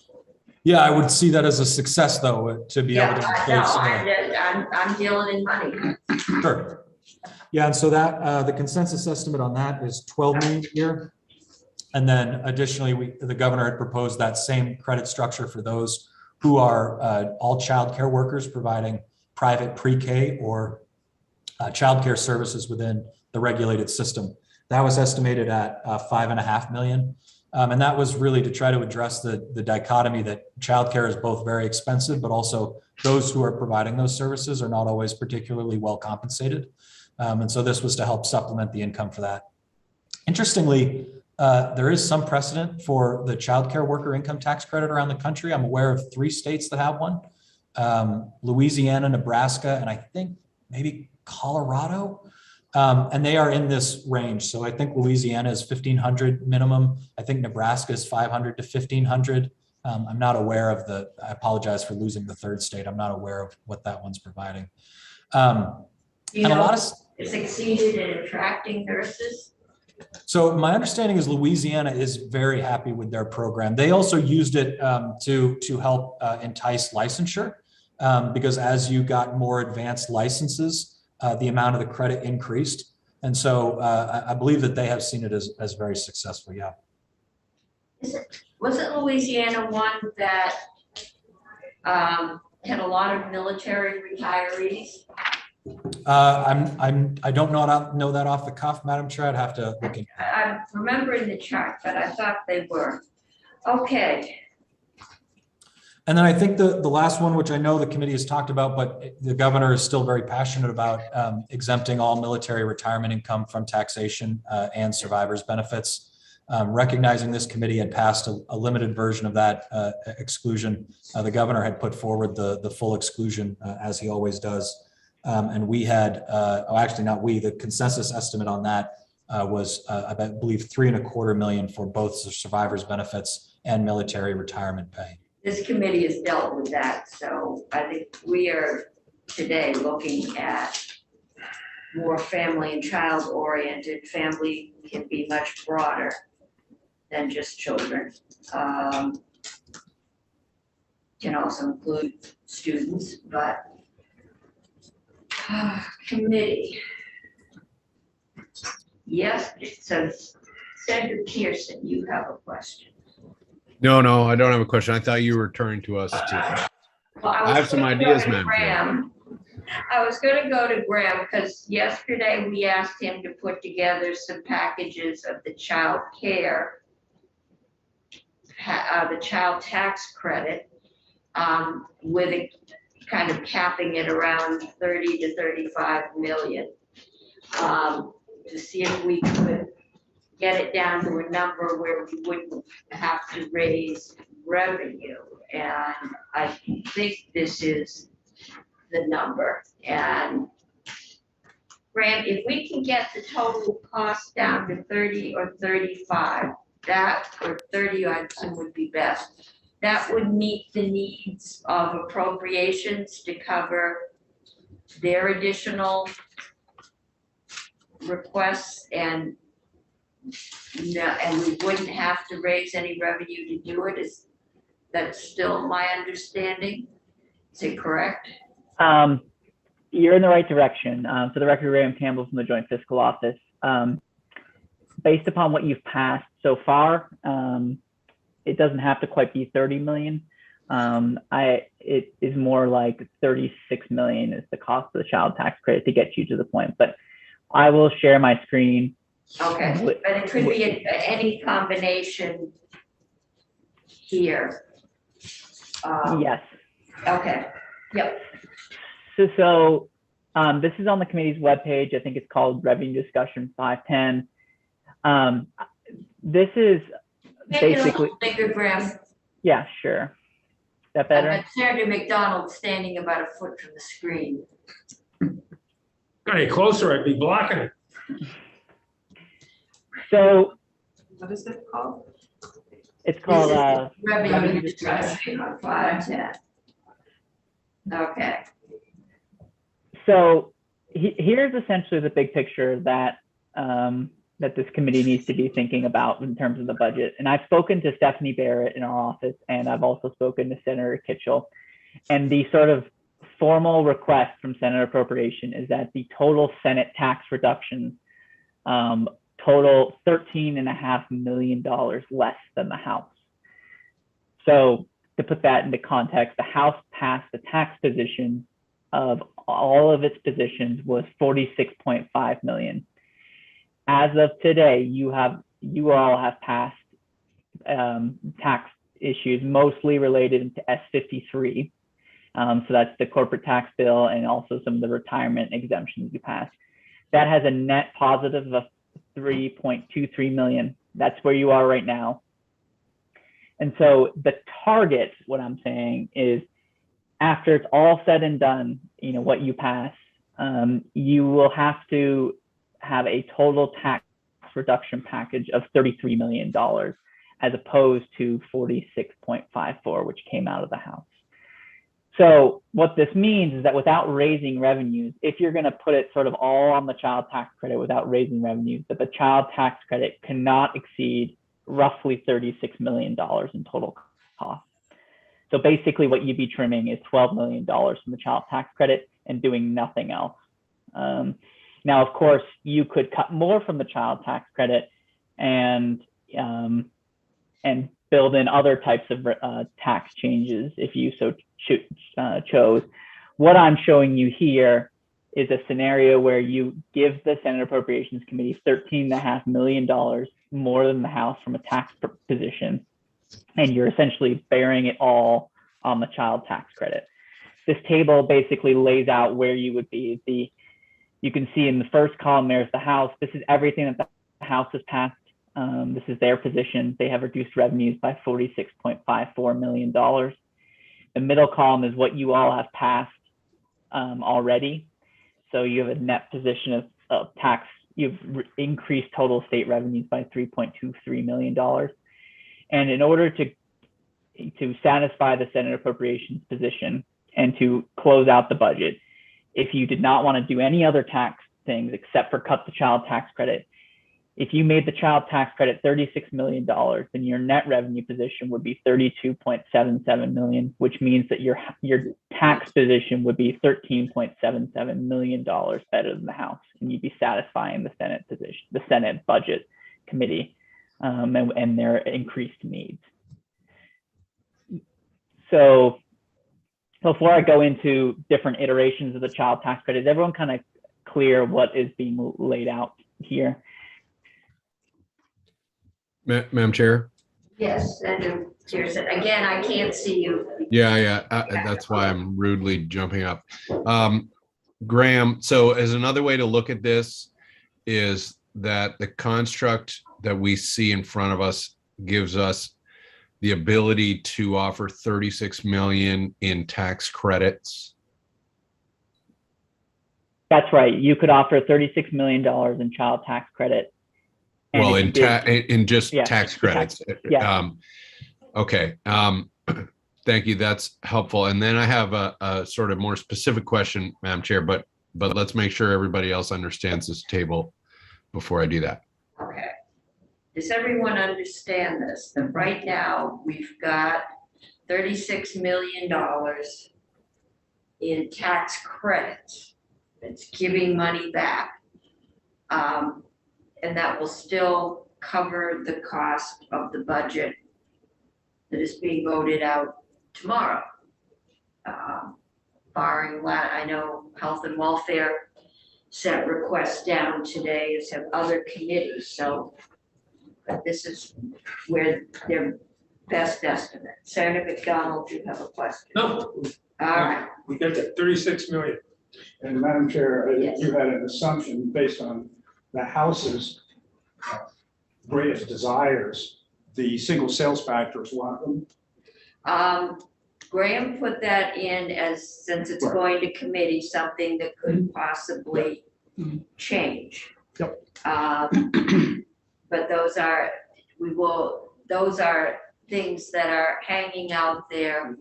Yeah, I would see that as a success, though, to be able to. I'm dealing in money. Sure. Yeah, and so that the consensus estimate on that is 12 million a year. And then additionally, the governor had proposed that same credit structure for those who are all childcare workers providing private pre-K or childcare services within the regulated system. That was estimated at 5.5 million. And that was really to try to address the dichotomy that childcare is both very expensive, but also those who are providing those services are not always particularly well compensated. And so this was to help supplement the income for that. Interestingly, there is some precedent for the childcare worker income tax credit around the country. I'm aware of 3 states that have one, Louisiana, Nebraska, and I think maybe Colorado. And they are in this range. So I think Louisiana is 1,500 minimum. I think Nebraska is 500 to 1,500. I'm not aware of I apologize for losing the third state. I'm not aware of what that one's providing. And a lot of, succeeded in attracting nurses? So my understanding is Louisiana is very happy with their program. They also used it to help entice licensure because as you got more advanced licenses, the amount of the credit increased. And so I believe that they have seen it as very successful. Yeah. Was it Louisiana one that had a lot of military retirees? I don't know that off the cuff, Madam Chair. I'd have to look into that. I'm remembering the chart, but I thought they were. Okay, And then I think the last one, which I know the committee has talked about, but the governor is still very passionate about exempting all military retirement income from taxation and survivors benefits. Recognizing this committee had passed a limited version of that exclusion, the governor had put forward the full exclusion as he always does. And we had, actually not we, the consensus estimate on that was, I believe, $3.25 million for both the survivors benefits and military retirement pay. this committee has dealt with that, so I think we are today looking at more family and child oriented. Family can be much broader than just children. Can also include students, but committee. Yes, so Senator Pearson, you have a question. No, I don't have a question. I thought you were turning to us too. Well, I have some was gonna ideas, go to Madam Chair. Graham. I was gonna go to Graham because yesterday we asked him to put together some packages of the child care, the child tax credit, with a kind of capping it around 30 to 35 million. To see if we could get it down to a number where we wouldn't have to raise revenue. And I think this is the number. And Grant, if we can get the total cost down to 30 or 35, that, or 30 I assume would be best. That would meet the needs of appropriations to cover their additional requests and we wouldn't have to raise any revenue to do it. Is that still my understanding? Is it correct? You're in the right direction. For the record, Graham Campbell from the Joint Fiscal Office. Based upon what you've passed so far, it doesn't have to quite be 30 million. It is more like 36 million is the cost of the child tax credit to get you to the point. But I will share my screen. Okay, but it could be any combination here. Yes. Okay, yep. So this is on the committee's webpage. I think it's called Revenue Discussion 510. This is Make it a basically, little bigger, Graham. yeah, sure. Is that better? Senator McDonald standing about a foot from the screen. Any closer, I'd be blocking it. So What is it called? it's called Revenue discussion on 510. Okay, so here's essentially the big picture that that this committee needs to be thinking about in terms of the budget. And I've spoken to Stephanie Barrett in our office, and I've also spoken to Senator Kitchell. And the sort of formal request from Senate Appropriation is that the total Senate tax reductions total $13.5 million less than the House. So to put that into context, the House passed the tax position of all of its positions was 46.5 million. As of today, you all have passed tax issues mostly related to S53. So that's the corporate tax bill and also some of the retirement exemptions you passed. That has a net positive of 3.23 million. That's where you are right now. And so the target, what I'm saying is, after it's all said and done, what you pass, you will have to have a total tax reduction package of $33 million as opposed to 46.54, which came out of the House. So what this means is that without raising revenues, if you're going to put it sort of all on the child tax credit without raising revenues, that the child tax credit cannot exceed roughly $36 million in total cost. So basically what you'd be trimming is $12 million from the child tax credit and doing nothing else. Now, of course, you could cut more from the child tax credit and build in other types of tax changes if you so chose. What I'm showing you here is a scenario where you give the Senate Appropriations Committee $13.5 million more than the House from a tax position, and you're essentially bearing it all on the child tax credit. This table basically lays out where you would be. You can see in the first column there's the House. This is everything that the House has passed. This is their position. They have reduced revenues by $46.54 million. The middle column is what you all have passed already. So you have a net position of tax. You've increased total state revenues by $3.23 million. And in order to satisfy the Senate Appropriations position and to close out the budget, if you did not want to do any other tax things except for cut the child tax credit, if you made the child tax credit $36 million, then your net revenue position would be $32.77 million, which means that your tax position would be $13.77 million better than the House, and you'd be satisfying the Senate position, the Senate Budget Committee, and their increased needs. So before I go into different iterations of the child tax credit, is everyone kind of clear what is being laid out here? Madam Chair? Yes, Senator Pearson. Again, I can't see you. Yeah. That's why I'm rudely jumping up. Graham, so as another way to look at this is that the construct that we see in front of us gives us the ability to offer 36 million in tax credits. That's right. You could offer $36 million in child tax credit. Well, in just tax credits. Yeah. Okay. Thank you. That's helpful. And then I have a sort of more specific question, Madam Chair, but let's make sure everybody else understands this table before I do that. Okay. Does everyone understand this? That right now we've got $36 million in tax credits. It's giving money back. And that will still cover the cost of the budget that is being voted out tomorrow. Barring that, I know Health and Welfare sent requests down today, as have other committees, so but this is where their best estimate. Senator McDonald, you have a question? No, All right. we got that 36 million. And Madam Chair, Yes. you had an assumption based on the House's greatest desires. The single sales factor is one of them. Graham put that in as, since it's Right. going to committee, something that could possibly change. Yep. But those are things that are hanging out there.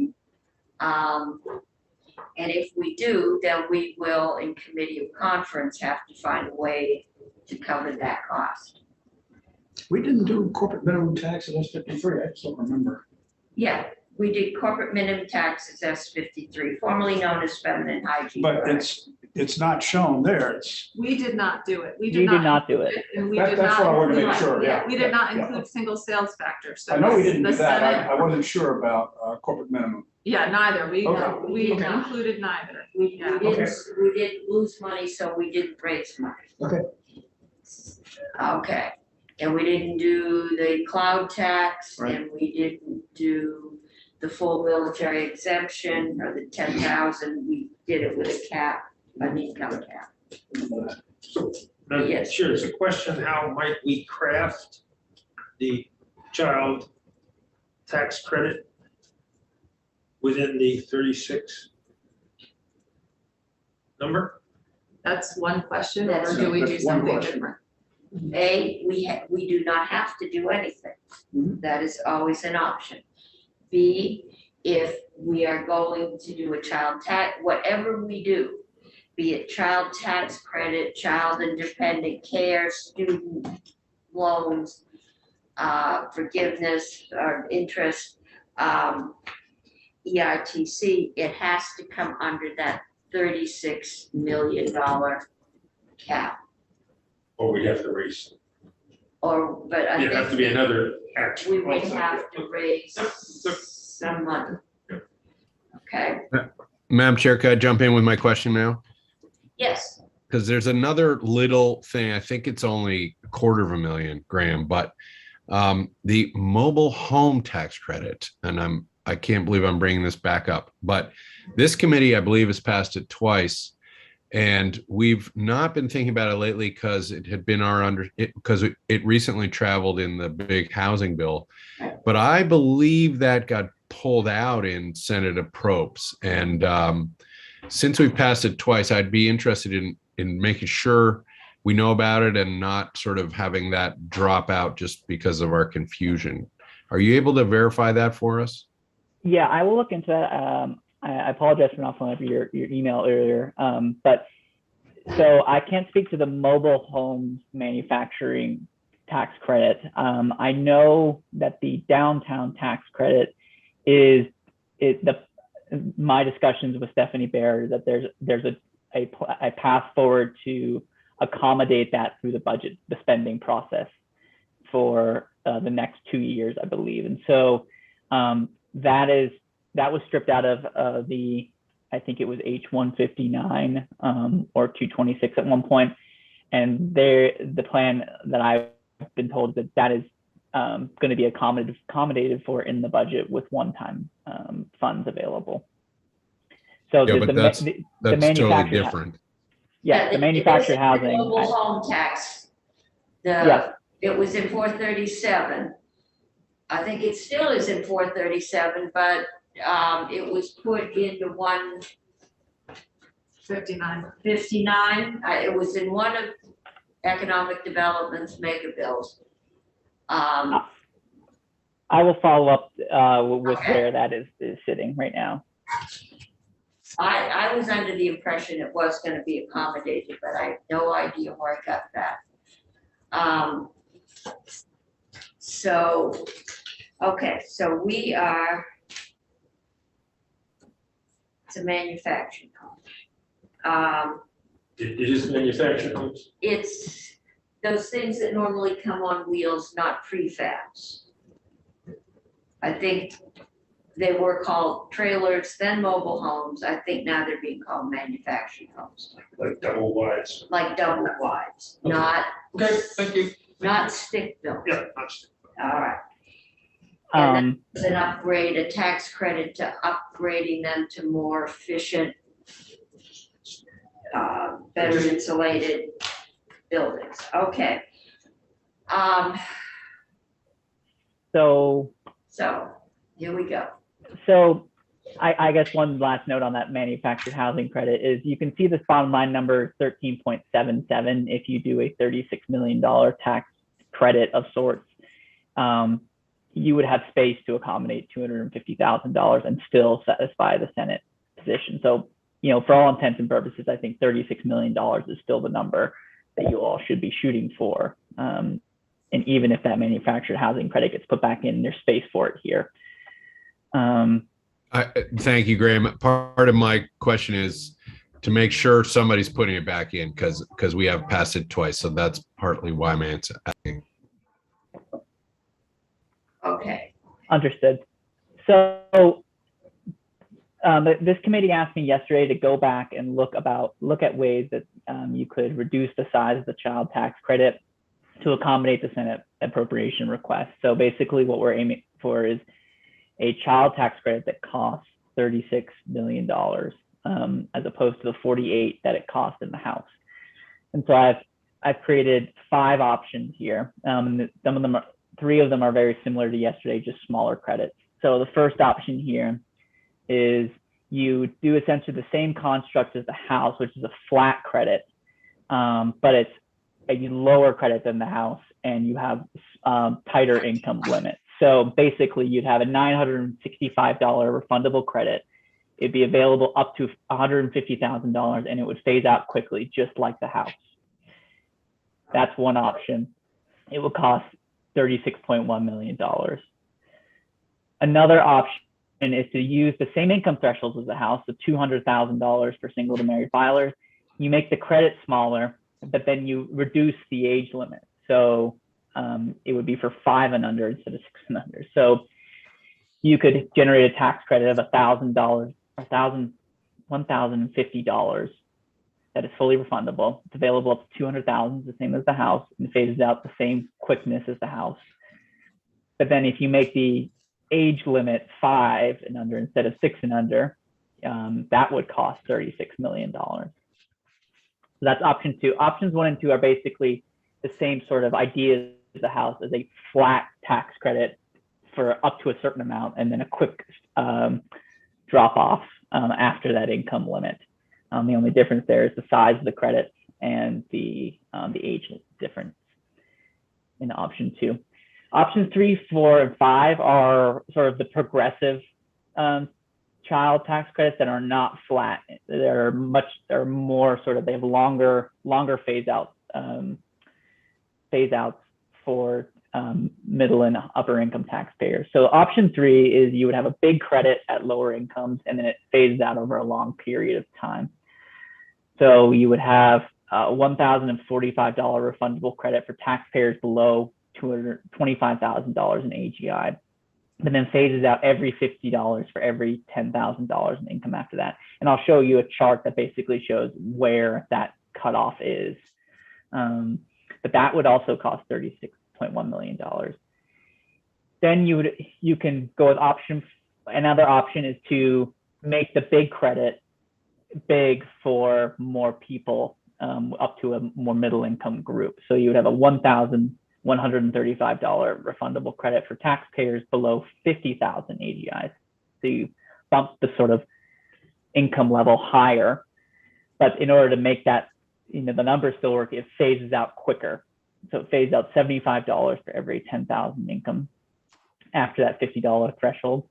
And if we do, then we will, in committee of conference, have to find a way to cover that cost. We didn't do corporate minimum tax at S53, I just don't remember. Yeah, we did corporate minimum taxes S53, formerly known as feminine hygiene. But products. it's not shown there, it's, We did not do it. We You did not do it. And we That- did that's not what I wanted to make include- sure, yeah. We did not Yeah. include single sales factor, so. I know we didn't the do that, Senate- I wasn't sure about corporate minimum. Yeah, neither. We Okay. Okay. included neither. We Yeah. didn't lose money, so we didn't raise money. Okay. Okay, and we didn't do the cloud tax, Right. and we didn't do the full military exemption or the 10,000, we did it with a cap, an income cap. So, Madam Yes. Chair, there's a question, how might we craft the child tax credit within the 36 number? That's one question, or That's- do we do that's one something question. different? A, we do not have to do anything. Mhm. That is always an option. B, if we are going to do a child tax, whatever we do, be it child tax credit, child independent care, student loans, forgiveness or interest, EITC, it has to come under that $36 million cap. Or we have to raise, Or, but I it'd have to be think another action. we would have to raise some money. Okay, Madam Chair, could I jump in with my question now? yes, Because there's another little thing, I think it's only $250,000, Graham, but the mobile home tax credit, and I can't believe I'm bringing this back up, but this committee, I believe, has passed it twice. And we've not been thinking about it lately because it had been because it recently traveled in the big housing bill. But I believe that got pulled out in Senate approps. And since we've passed it twice, I'd be interested in making sure we know about it and not sort of having that drop out just because of our confusion. Are you able to verify that for us? Yeah, I will look into that. I apologize for not following up your email earlier. But so I can't speak to the mobile homes manufacturing tax credit. I know that the downtown tax credit my discussions with Stephanie Baer, that there's a path forward to accommodate that through the spending process for the next 2 years, I believe. And so that was stripped out of I think it was H-159 or 226 at one point. And the plan that I've been told that is going to be accommodated for in the budget with one-time funds available. So Yeah, but that's totally different. Yeah, the manufactured housing. Mobile home tax. Yes. It was in 437. I think it still is in 437, but it was put into 159. It was in one of economic development's mega bills. I will follow up with Okay. where that is sitting right now. I was under the impression it was gonna be accommodated, but I have no idea where I got that. So, okay, so we are, it's a manufacturing home. It is manufactured homes? It's those things that normally come on wheels, not prefabs. I think they were called trailers, then mobile homes. I think now they're being called manufactured homes, Like double wides? like double wides, Okay. not, Okay, thank you. not stick built. Yeah, that's. All right. And Um, it's an upgrade, a tax credit to upgrading them to more efficient, better insulated buildings. Okay. so Here we go. So I guess one last note on that manufactured housing credit is you can see this bottom line number 13.77 if you do a $36 million tax credit of sorts. You would have space to accommodate $250,000 and still satisfy the Senate position. So, you know, for all intents and purposes, I think $36 million is still the number that you all should be shooting for. And even if that manufactured housing credit gets put back in, there's space for it here. Thank you, Graham. Part of my question is to make sure somebody's putting it back in because we have passed it twice. So that's partly why I'm asking. Okay. Understood. So this committee asked me yesterday to go back and look at ways that you could reduce the size of the child tax credit to accommodate the Senate appropriation request. So basically what we're aiming for is a child tax credit that costs $36 million as opposed to the 48 that it cost in the House. And so I've created 5 options here. And three of them are very similar to yesterday, just smaller credits. So the first option here is you do essentially the same construct as the House, which is a flat credit, but it's a lower credit than the House, and you have tighter income limits. So basically, you'd have a $965 refundable credit. It'd be available up to $150,000, and it would phase out quickly, just like the house. That's one option. It would cost $36.1 million. Another option is to use the same income thresholds as the house, so $200,000 for single to married filers. You make the credit smaller, but then you reduce the age limit. So it would be for 5 and under instead of 6 and under. So you could generate a tax credit of $1,000, $1,050 that is fully refundable. It's available up to $200,000, the same as the house, and phases out the same quickness as the house. But then if you make the age limit 5 and under instead of 6 and under, that would cost $36 million. So that's option 2. Options 1 and 2 are basically the same sort of idea as the house, as a flat tax credit for up to a certain amount, and then a quick drop off after that income limit. The only difference there is the size of the credit and the age difference in option 2. Options 3, 4, and 5 are sort of the progressive child tax credits that are not flat. They're more sort of, they have longer phase outs for middle and upper income taxpayers. So option 3 is you would have a big credit at lower incomes, and then it phases out over a long period of time. So you would have a $1,045 refundable credit for taxpayers below $225,000 in AGI, but then phases out every $50 for every $10,000 in income after that. And I'll show you a chart that basically shows where that cutoff is. But that would also cost $36.1 million. Then you can go with another option is to make the big credit big for more people, up to a more middle income group. So you would have a $1,135 refundable credit for taxpayers below 50,000 AGIs. So you bump the sort of income level higher, but in order to make that, the numbers still work, it phases out quicker. So it phases out $75 for every 10,000 income after that $50 threshold.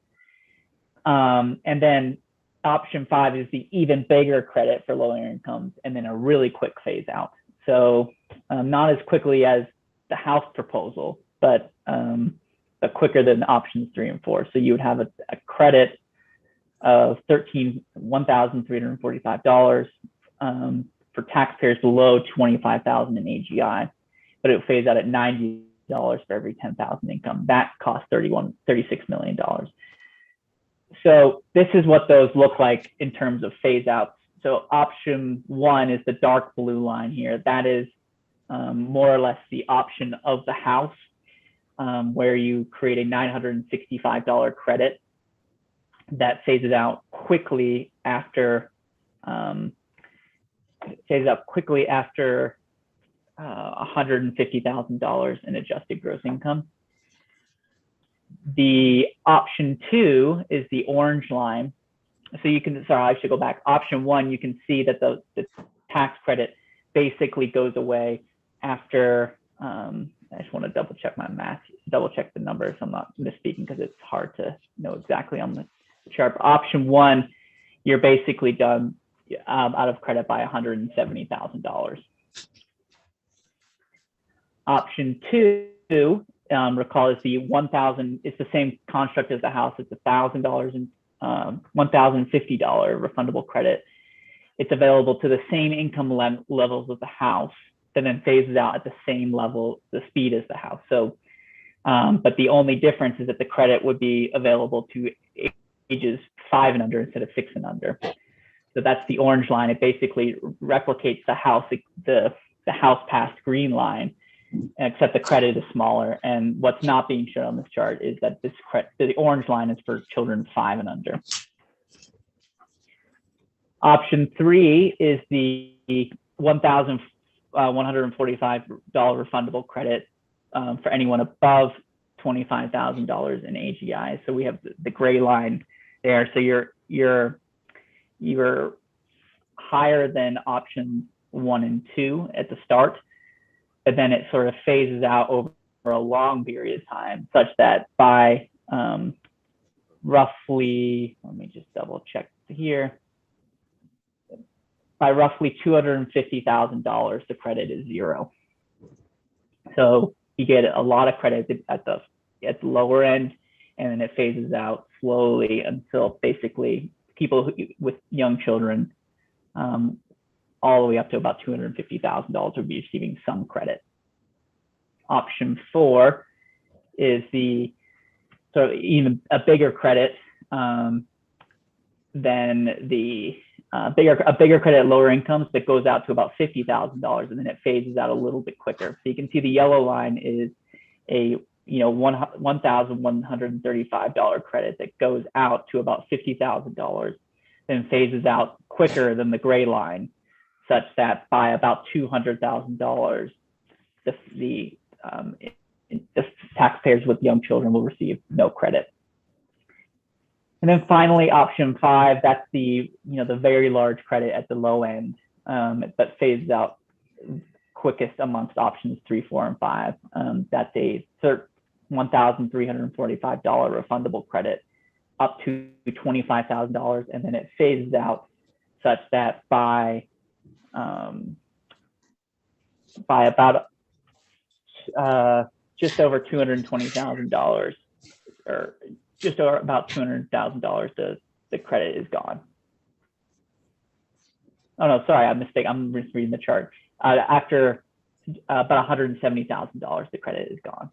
And then option 5 is the even bigger credit for lower incomes, and then a really quick phase out. So not as quickly as the house proposal, but quicker than options 3 and 4. So you would have a credit of $1,345 for taxpayers below 25,000 in AGI, but it would phase out at $90 for every 10,000 income. That costs $36 million. So this is what those look like in terms of phase outs. So option 1 is the dark blue line here. That is more or less the option of the house, where you create a $965 credit that phases out quickly after $150,000 in adjusted gross income. The option 2 is the orange line. So you can, sorry, I should go back. Option 1, you can see that the tax credit basically goes away after, I just want to double check my math, double check the numbers. I'm not misspeaking because it's hard to know exactly on the chart. But option 1, you're basically done out of credit by $170,000. Option 2, recall, is the 1,000. It's the same construct as the house. It's $1,000 and $1,050 refundable credit. It's available to the same income levels of the house, and then phases out at the same level, the speed as the house. So, but the only difference is that the credit would be available to ages 5 and under instead of 6 and under. So that's the orange line. It basically replicates the house passed green line, except the credit is smaller. And what's not being shown on this chart is that the orange line is for children 5 and under. Option 3 is the $1,145 refundable credit for anyone above $25,000 in AGI. So we have the gray line there. So you're higher than options 1 and 2 at the start, but then it sort of phases out over a long period of time, such that by roughly, let me just double check here, by roughly $250,000, the credit is zero. So you get a lot of credit at the lower end, and then it phases out slowly until basically people with young children, all the way up to about $250,000 would be receiving some credit. Option 4 is the sort of even a bigger credit than the a bigger credit at lower incomes that goes out to about $50,000, and then it phases out a little bit quicker. So you can see the yellow line is a $1,135 credit that goes out to about $50,000, then phases out quicker than the gray line, such that by about $200,000, the taxpayers with young children will receive no credit. And then finally, option 5, that's the very large credit at the low end, but phases out quickest amongst options 3, 4, and 5. That's a $1,345 refundable credit up to $25,000, and then it phases out such that by about just over $220,000, or just over about $200,000, the credit is gone. Oh no, sorry, I'm mistaken. I'm reading the chart. After about $170,000, the credit is gone.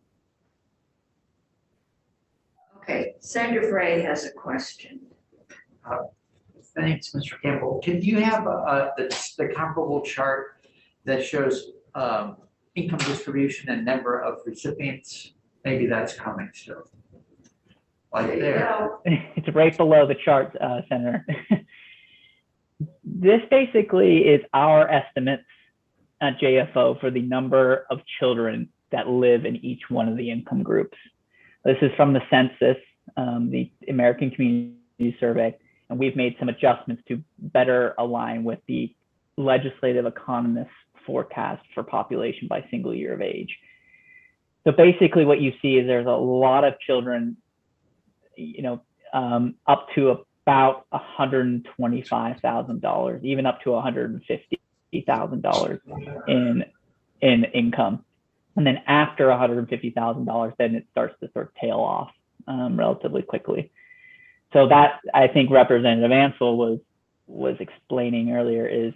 Okay, Senator Frey has a question. Thanks, Mr. Campbell. Can you have the comparable chart that shows income distribution and number of recipients? Maybe that's coming still. Like there. It's right below the chart, Senator. This basically is our estimates at JFO for the number of children that live in each one of the income groups. This is from the census, the American Community Survey, and we've made some adjustments to better align with the legislative economists' forecast for population by single year of age. So basically what you see is there's a lot of children, up to about $125,000, even up to $150,000 in income. And then after $150,000, then it starts to sort of tail off relatively quickly. So that, I think Representative Ansel was explaining earlier is,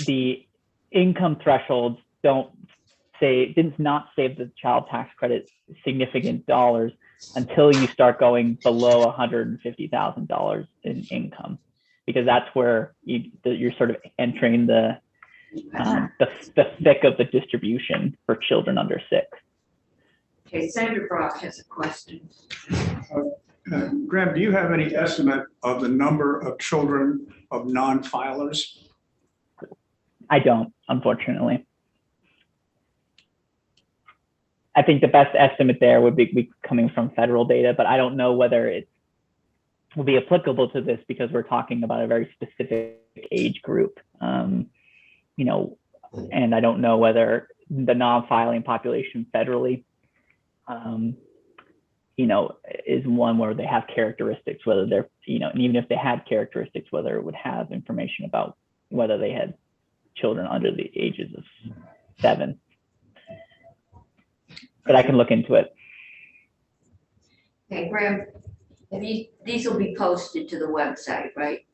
the income thresholds did not save the child tax credit significant dollars until you start going below $150,000 in income, because that's where you're sort of entering the thick of the distribution for children under 6. Okay, Senator Brock has a question. Graham, do you have any estimate of the number of children of non-filers? I don't, unfortunately. I think the best estimate there would be coming from federal data, but I don't know whether it will be applicable to this because we're talking about a very specific age group. And I don't know whether the non-filing population federally, is one where they have characteristics, whether they're, and even if they had characteristics, whether it would have information about whether they had children under the ages of 7. But I can look into it. Okay, Graham, these will be posted to the website, right?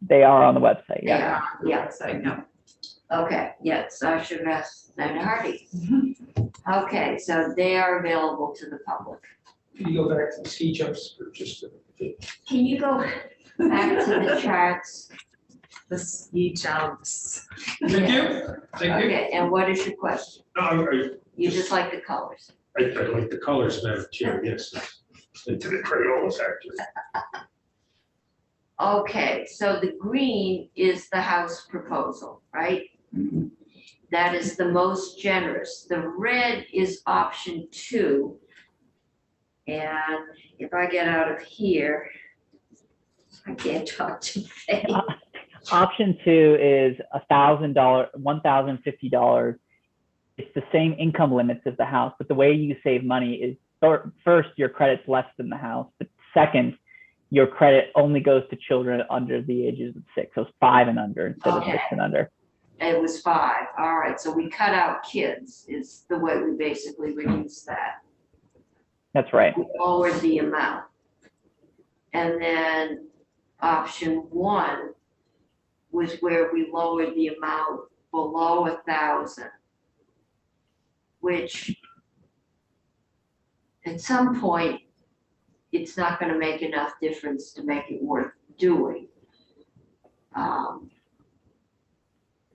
They are on the website, yeah. Yeah, I know. Okay, yes, I should have asked Senator Hardy. Okay, so they are available to the public. Can you go back to the ski jumps for just a bit? Can you go back to the charts? The ski jumps. Thank you. Thank you. Okay, and what is your question? No, You just like the colors? I like the colors, Madam Chair, yes. Into the Crayolas, actually. Okay, so the green is the House proposal, right? That is the most generous. The red is option 2. And if I get out of here, I can't talk too fast. Option 2 is $1,050 it's the same income limits as the house, but the way you save money is first, your credit's less than the house, but second, your credit only goes to children under the ages of 6, so it's 5 and under instead of 6 and under. It was 5. All right, so we cut out kids is the way we basically reduced that. That's right. We lowered the amount. And then option 1 was where we lowered the amount below 1,000, which at some point, it's not going to make enough difference to make it worth doing.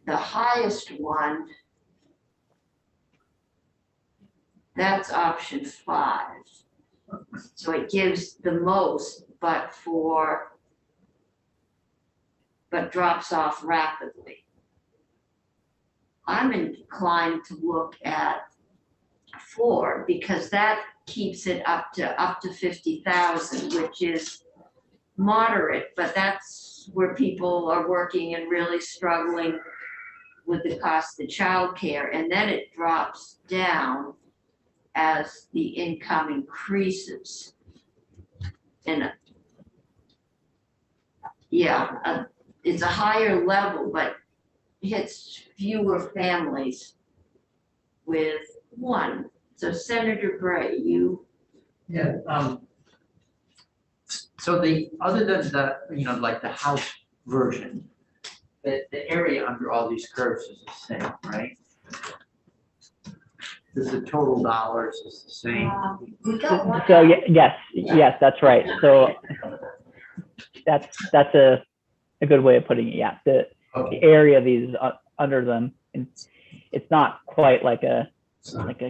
The highest one, that's option 5. So it gives the most, but drops off rapidly. I'm inclined to look at 4 because that keeps it up to 50,000, which is moderate, but that's where people are working and really struggling with the cost of childcare, and then it drops down as the income increases. And it's a higher level, but hits fewer families with 1. So Senator Gray, you. Yeah, so other than the, like the house version, the area under all these curves is the same, right? The total dollars is the same. So yes, that's right. So that's a good way of putting it. Yeah, the area of these under them, and it's not quite like a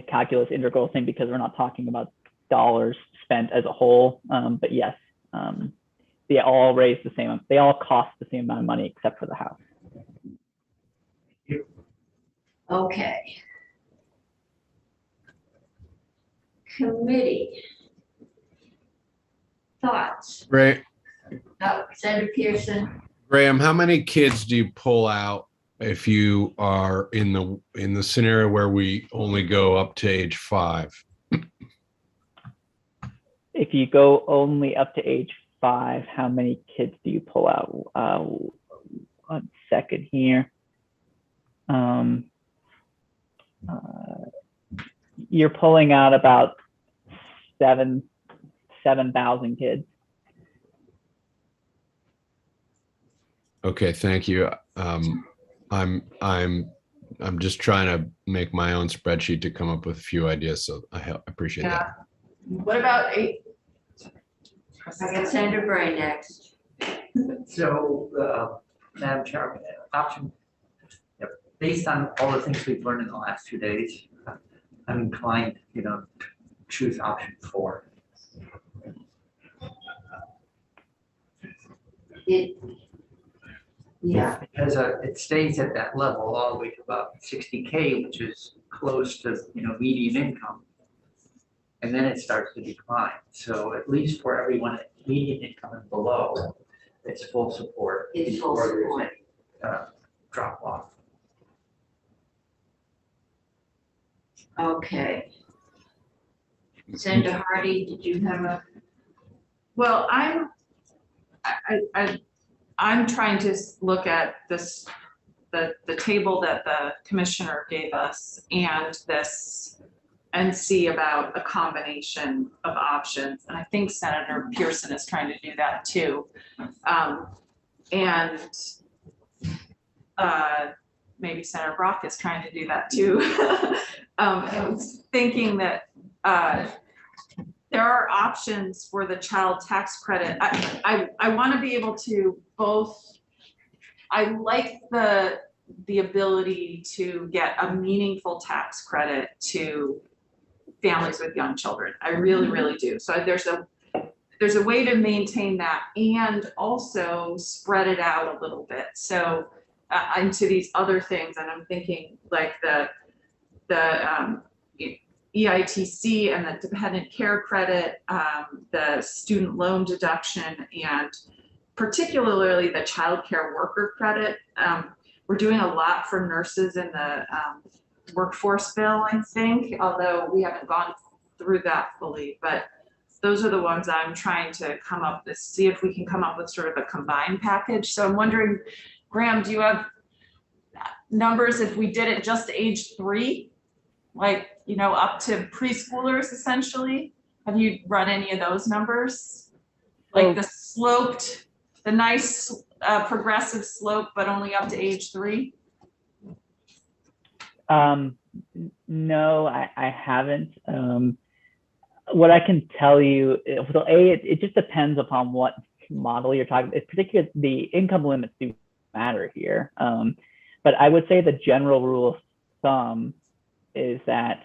calculus integral thing because we're not talking about dollars spent as a whole. But yes, they all raise the same. They all cost the same amount of money except for the house. Okay. Committee. Thoughts? Right. Senator Pearson? Graham, how many kids do you pull out if you are in the scenario where we only go up to age 5? If you go only up to age 5, how many kids do you pull out? 1 second here. You're pulling out about 7,000 kids. Okay, thank you. I'm just trying to make my own spreadsheet to come up with a few ideas, so I appreciate that. What about 8? I got Senator Gray next. So, Madam Chair, based on all the things we've learned in the last 2 days, I'm inclined, to choose option 4. Because it stays at that level all the way to about 60K, which is close to median income, and then it starts to decline. So at least for everyone at median income and below, it's full support. It's full support. Drop off. Okay. Senator Hardy, did you have a? Well, I'm trying to look at this, the table that the commissioner gave us and see about a combination of options. And I think Senator Pearson is trying to do that too. Maybe Senator Brock is trying to do that too. I was thinking that there are options for the child tax credit. I want to be able to both. I like the ability to get a meaningful tax credit to families with young children. I really, really do. So there's a way to maintain that and also spread it out a little bit. So into these other things, and I'm thinking like the EITC and the dependent care credit, the student loan deduction, and particularly the child care worker credit. We're doing a lot for nurses in the workforce bill, I think, although we haven't gone through that fully, but those are the ones I'm trying to come up with, see if we can come up with sort of a combined package. So I'm wondering, Graham, do you have numbers if we did it just age 3? Like, you know, up to preschoolers essentially? Have you run any of those numbers? Like the sloped, the nice progressive slope, but only up to age 3? No, I haven't. What I can tell you, so it just depends upon what model you're talking about. Particularly the income limits do matter here. But I would say the general rule of thumb is that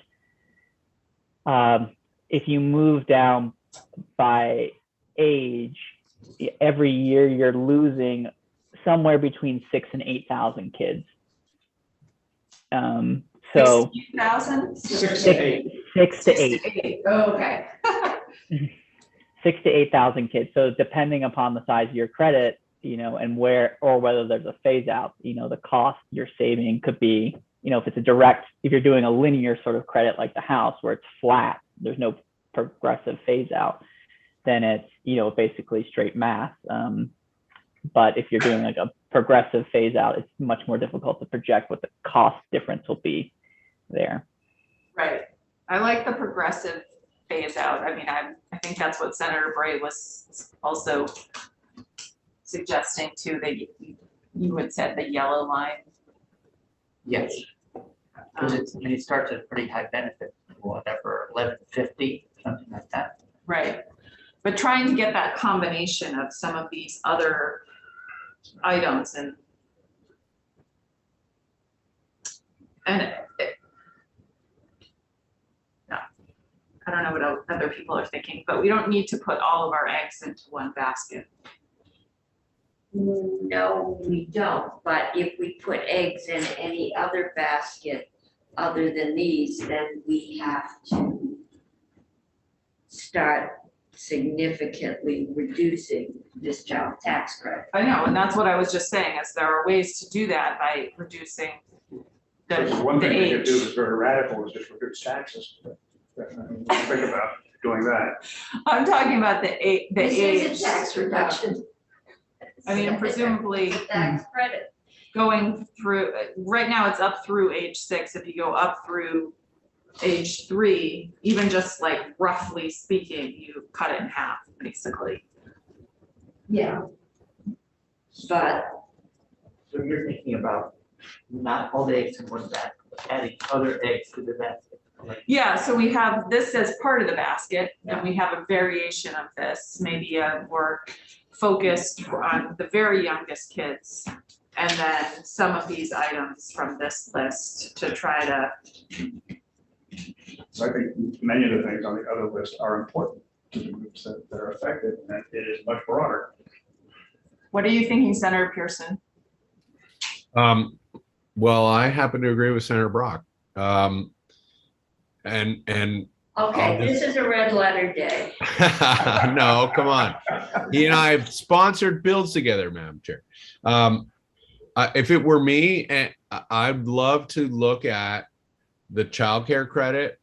if you move down by age, every year you're losing somewhere between 6,000 and 8,000 kids. So 6,000? 6 to 8. 6 to 8. Oh, okay. 6 to 8,000 kids. So depending upon the size of your credit, you know, and where or whether there's a phase out, you know, the cost you're saving could be, you know, if it's a direct, if you're doing a linear sort of credit like the house where it's flat, there's no progressive phase out, then it's, you know, basically straight math. But if you're doing like a progressive phase out, it's much more difficult to project what the cost difference will be there. Right. I like the progressive phase out. I mean, I think that's what Senator Bray was also suggesting too, that you had said the yellow line. Yes. Because it starts at pretty high benefit, whatever, 1150, something like that. Right. But trying to get that combination of some of these other items and I don't know what other people are thinking, but we don't need to put all of our eggs into one basket. No, we don't, but if we put eggs in any other basket other than these, then we have to start significantly reducing this child tax credit. I know, and that's what I was just saying, is there are ways to do that by reducing the One thing they could do age. is very radical, is just reduce taxes. Think about doing that. I'm talking about the age. This is a tax reduction. I mean, presumably Tax credit. going through, right now it's up through age 6. If you go up through age 3, even just like roughly speaking, you cut it in half, basically. Yeah. But So you're thinking about not all the eggs in one basket, but adding other eggs to the basket. Like, Yeah, so we have this as part of the basket, and we have a variation of this, maybe more focused on the very youngest kids. And then some of these items from this list to try to, So I think many of the things on the other list are important to the groups that are affected, and it is much broader. what are you thinking, Senator Pearson? Well, I happen to agree with Senator Brock. And okay, this is a red letter day. no, come on. He and I have sponsored bills together, Madam Chair. If it were me, I'd love to look at the childcare credit,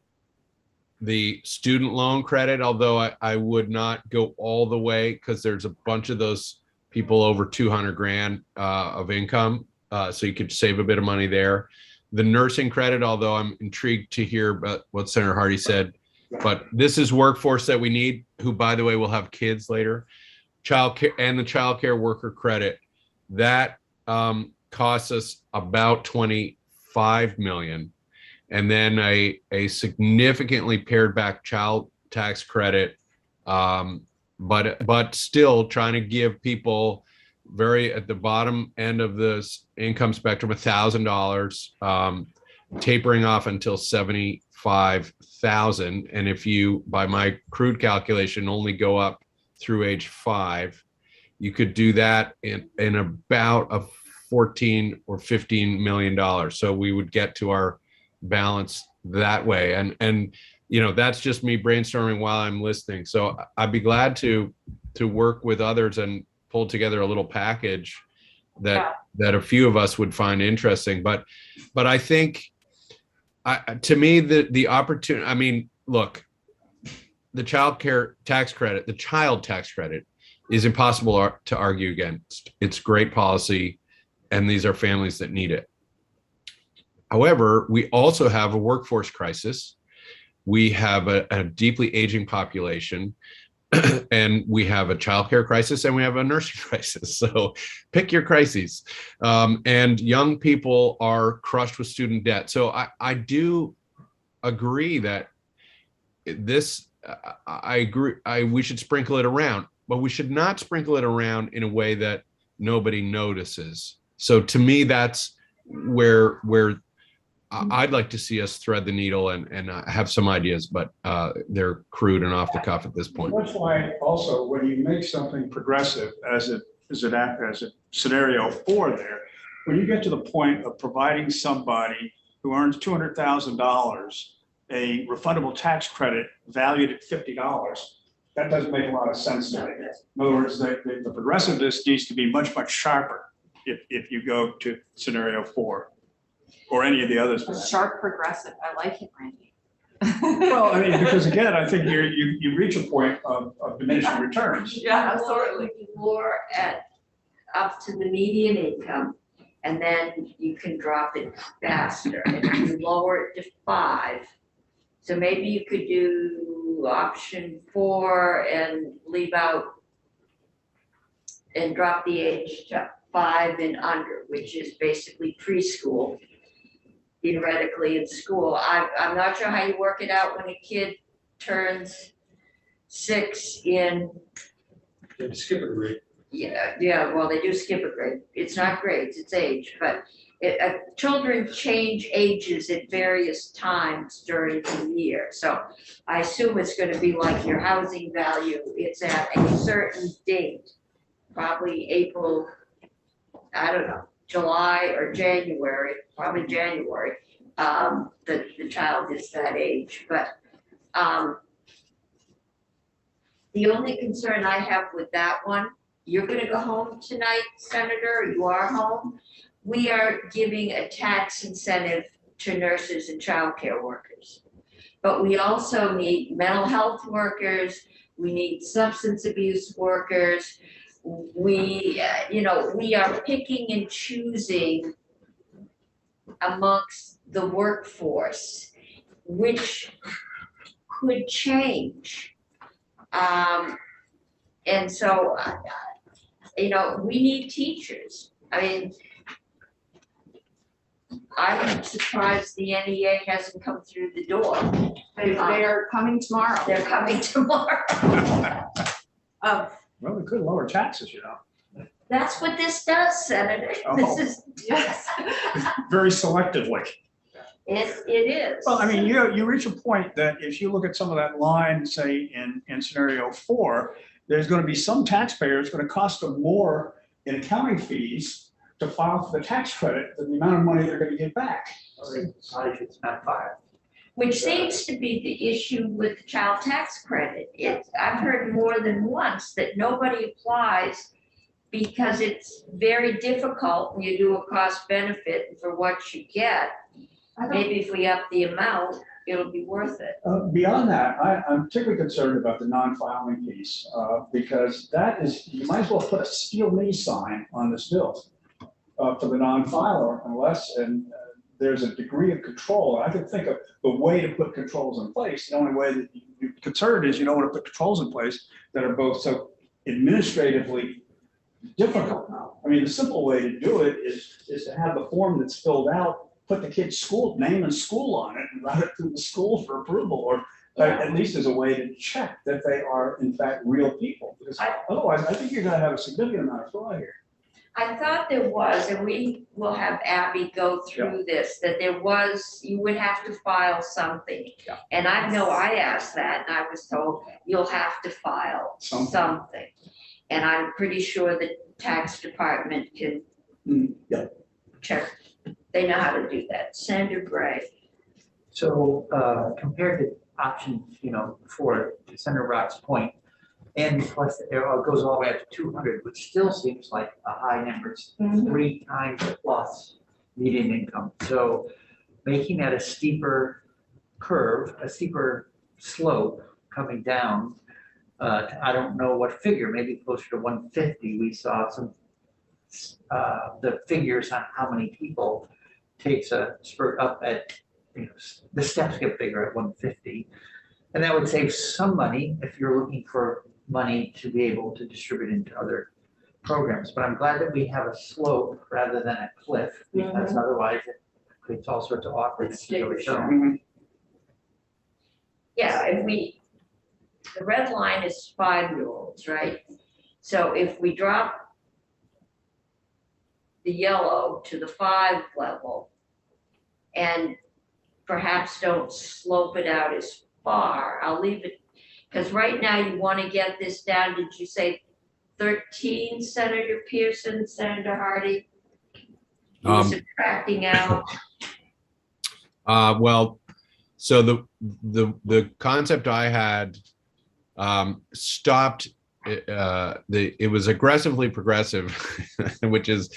the student loan credit, although I would not go all the way because there's a bunch of those people over 200 grand of income. So you could save a bit of money there. The nursing credit, although I'm intrigued to hear about what Senator Hardy said, but this is workforce that we need, who, by the way, will have kids later. Childcare and the childcare worker credit, that costs us about 25 million. And then a significantly pared back child tax credit, but still trying to give people very at the bottom end of this income spectrum $1,000, tapering off until 75,000. And if you, by my crude calculation, only go up through age 5, you could do that in about a $14 or $15 million. So we would get to our balance that way. And you know, that's just me brainstorming while I'm listening. So I'd be glad to work with others and pull together a little package that a few of us would find interesting. But I think To me, the opportunity, I mean, look, the child tax credit is impossible to argue against. It's great policy, and these are families that need it. However, we also have a workforce crisis. We have a deeply aging population, and we have a childcare crisis, and we have a nursing crisis. So pick your crises. And young people are crushed with student debt. So I do agree that I agree. We should sprinkle it around, but we should not sprinkle it around in a way that nobody notices. So to me, that's where I'd like to see us thread the needle and have some ideas, but they're crude and off the cuff at this point. That's why also when you make something progressive as a scenario 4 there, when you get to the point of providing somebody who earns $200,000 a refundable tax credit valued at $50, that doesn't make a lot of sense to me. In other words, the progressiveness needs to be much, much sharper if you go to scenario 4 or any of the others. A sharp progressive, I like it, Randy. Well, I mean, because again, I think you reach a point of diminishing returns. Yeah, absolutely. More at up to the median income, and then you can drop it faster. And if you lower it to 5, so maybe you could do option 4 and leave out and drop the age to 5 and under, which is basically preschool, theoretically in school. I'm not sure how you work it out when a kid turns 6 in. They skip a grade. Yeah, well, they do skip a grade. It's not grades, it's age, but children change ages at various times during the year. So I assume it's gonna be like your housing value. It's at a certain date, probably April, I don't know, July or January, probably January, the child is that age. But the only concern I have with that one, you're gonna go home tonight, Senator, you are home. We are giving a tax incentive to nurses and childcare workers. But we also need mental health workers, we need substance abuse workers. We are picking and choosing amongst the workforce, which could change. And so, we need teachers. I mean, I'm surprised the NEA hasn't come through the door. They are coming tomorrow. They're coming tomorrow. Well, we could lower taxes, That's what this does, Senator. Oh. This is, Yes. very selectively. it is. Well, I mean, you reach a point that if you look at some of that line, say in scenario 4, there's going to be some taxpayers going to cost them more in accounting fees to file for the tax credit than the amount of money they're going to get back. It's not 5. Which seems to be the issue with the child tax credit. I've heard more than once that nobody applies because it's very difficult when you do a cost benefit for what you get. Maybe if we up the amount, it'll be worth it. Beyond that, I'm particularly concerned about the non-filing piece because that is, you might as well put a steel knee sign on this bill for the non-filer unless there's a degree of control. I can think of the way to put controls in place. The only way that you're concerned is you don't want to put controls in place that are both so administratively difficult now. I mean, the simple way to do it is to have the form that's filled out, put the kid's school name and school on it and route it through the school for approval, or at least as a way to check that they are in fact real people. Because otherwise, I think you're going to have a significant amount of fraud here. I thought there was, and we will have Abby go through this, that you would have to file something. Yeah. And I know I asked that and I was told you'll have to file something. And I'm pretty sure the tax department can check. They know how to do that. Senator Gray. So compared to option, for Senator Rock's point, and plus it goes all the way up to 200, which still seems like a high number. It's 3 times plus median income. So making that a steeper curve, a steeper slope coming down. I don't know what figure, maybe closer to 150. We saw some, the figures on how many people takes a spurt up at, the steps get bigger at 150. And that would save some money if you're looking for money to be able to distribute into other programs. But I'm glad that we have a slope rather than a cliff, because otherwise it creates all sorts of awkward situations. Yeah, the red line is 5-year-olds, right? So if we drop the yellow to the 5 level and perhaps don't slope it out as far, I'll leave it, because right now you want to get this down, did you say 13, Senator Pearson, Senator Hardy? Subtracting out. Well, so the concept I had stopped. It was aggressively progressive, which is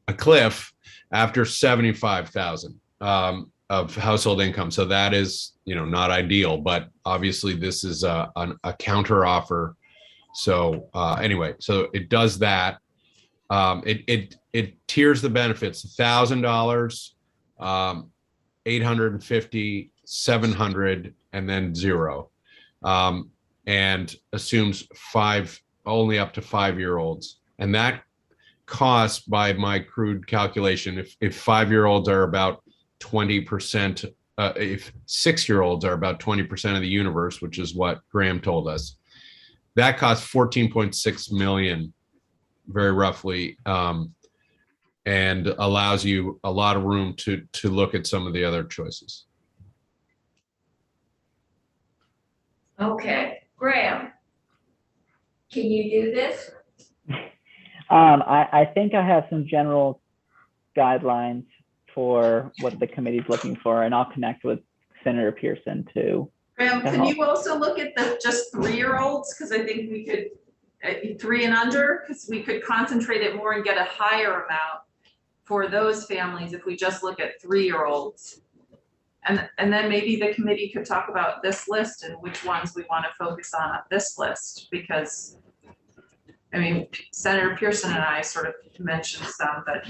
a cliff after 75,000 of household income. So that is, not ideal, but obviously this is a counter offer. So anyway, so it does that. It tiers the benefits: $1,000, 850, 700, and then 0, and assumes only up to 5-year-olds. And that costs, by my crude calculation, if 5-year-olds are about 20%, if 6-year-olds are about 20% of the universe, which is what Graham told us, that costs 14.6 million, very roughly, and allows you a lot of room to look at some of the other choices. Okay, Graham, can you do this? I think I have some general guidelines for what the committee's looking for, and I'll connect with Senator Pearson too. Graham, can you also look at the just 3-year-olds? Because I think we could, 3 and under, because we could concentrate it more and get a higher amount for those families if we just look at 3-year-olds. And then maybe the committee could talk about this list and which ones we want to focus on this list, because Senator Pearson and I sort of mentioned some, but.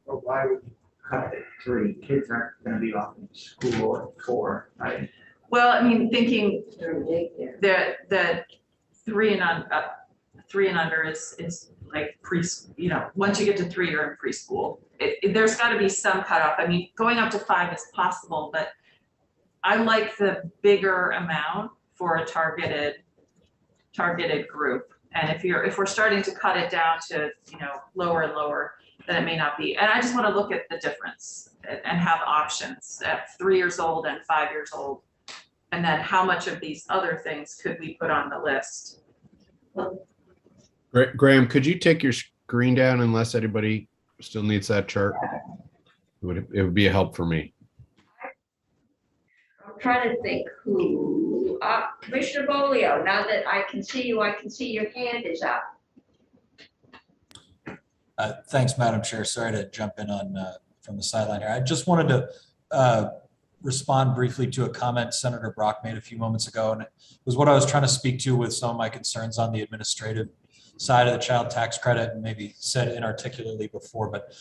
Well, why would you cut it 3? Kids aren't going to be off in school at 4, right? Well, thinking that 3 and under is like once you get to 3, you're in preschool. There's got to be some cutoff. Going up to 5 is possible, but I like the bigger amount for a targeted group. And if we're starting to cut it down to lower and lower, then it may not be. And I just want to look at the difference and have options at 3 years old and 5 years old, and then how much of these other things could we put on the list? Graham, could you take your screen down unless anybody still needs that chart? It would be a help for me. I'm trying to think who, Commissioner Bolio, now that I can see you, I can see your hand is up. Thanks, Madam Chair. Sorry to jump in on from the sideline here. I just wanted to respond briefly to a comment Senator Brock made a few moments ago, and it was what I was trying to speak to with some of my concerns on the administrative side of the child tax credit, and maybe said inarticulately before. But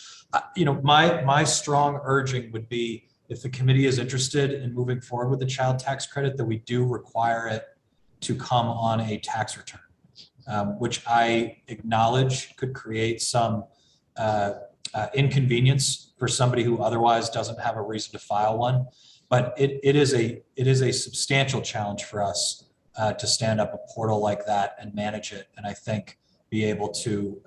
my strong urging would be, if the committee is interested in moving forward with the child tax credit, that we do require it to come on a tax return. Which I acknowledge could create some inconvenience for somebody who otherwise doesn't have a reason to file one. But it is a substantial challenge for us to stand up a portal like that and manage it, and I think be able to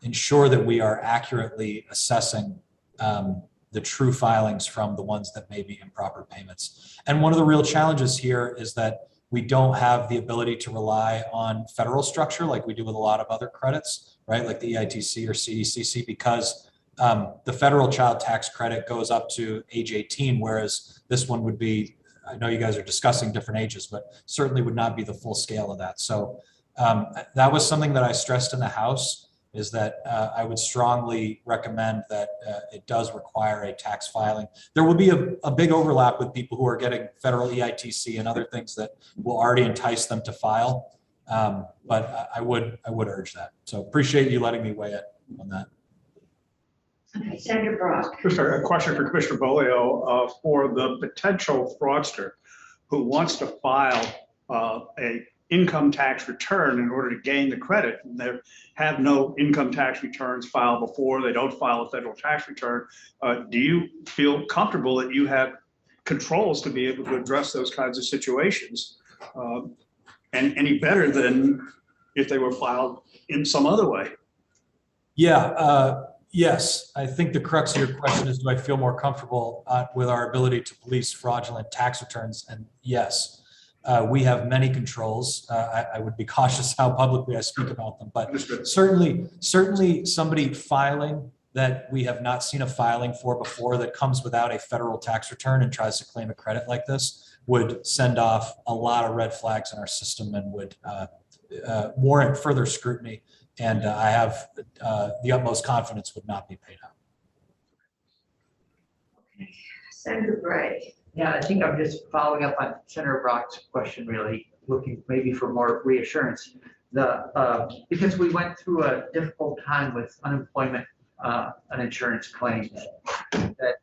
ensure that we are accurately assessing the true filings from the ones that may be improper payments. And one of the real challenges here is that we don't have the ability to rely on federal structure like we do with a lot of other credits, right? Like the EITC or CDCC, because the federal child tax credit goes up to age 18, whereas this one would be, I know you guys are discussing different ages, but certainly would not be the full scale of that. So that was something that I stressed in the House. is that I would strongly recommend that it does require a tax filing. There will be a big overlap with people who are getting federal EITC and other things that will already entice them to file. But I would urge that. So appreciate you letting me weigh in on that. Okay, Senator Brock. Just a question for Commissioner Bolio, for the potential fraudster who wants to file a income tax return in order to gain the credit, and they have no income tax returns filed before, they don't file a federal tax return. Do you feel comfortable that you have controls to be able to address those kinds of situations? And any better than if they were filed in some other way? Yeah, yes. I think the crux of your question is, do I feel more comfortable with our ability to police fraudulent tax returns? And yes, we have many controls. I would be cautious how publicly I speak about them, but certainly somebody filing that we have not seen a filing for before that comes without a federal tax return and tries to claim a credit like this would send off a lot of red flags in our system and would warrant further scrutiny. And I have the utmost confidence would not be paid out. Senator Gray. Yeah, I think I'm just following up on Senator Brock's question, really looking maybe for more reassurance. Because we went through a difficult time with unemployment, an insurance claim that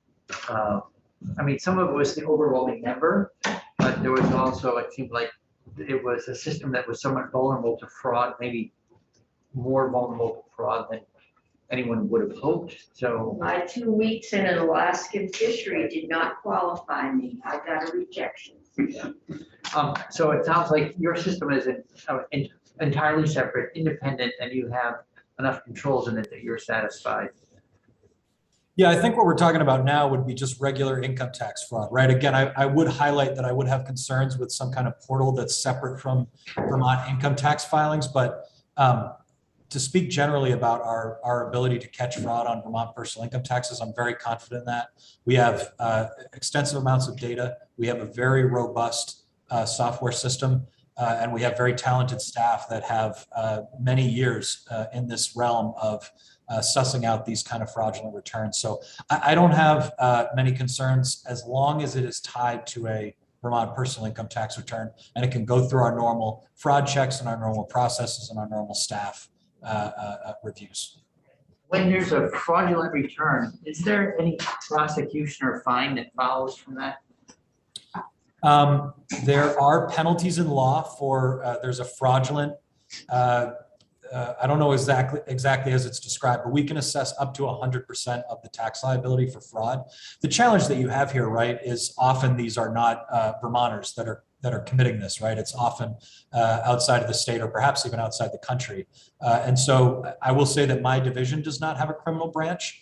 I mean, some of it was the overwhelming number, but there was also, it seemed like it was a system that was somewhat vulnerable to fraud, maybe more vulnerable to fraud than anyone would have hoped. So My 2 weeks in an Alaskan fishery did not qualify me. I got a rejection. so it sounds like your system is entirely separate, independent, and you have enough controls in it that you're satisfied. Yeah, I think what we're talking about now would be just regular income tax fraud, right? Again, I would highlight that I would have concerns with some kind of portal that's separate from Vermont income tax filings, but to speak generally about our ability to catch fraud on Vermont personal income taxes, I'm very confident in that. We have extensive amounts of data. We have a very robust software system, and we have very talented staff that have many years in this realm of sussing out these kind of fraudulent returns. So I don't have many concerns as long as it is tied to a Vermont personal income tax return, and it can go through our normal fraud checks and our normal processes and our normal staff reviews. When there's a fraudulent return, is there any prosecution or fine that follows from that? There are penalties in law for there's a fraudulent I don't know exactly as it's described, but we can assess up to 100% of the tax liability for fraud. The challenge that you have here, right, is often these are not Vermonters that are committing this, right? It's often outside of the state or perhaps even outside the country. And so I will say that my division does not have a criminal branch.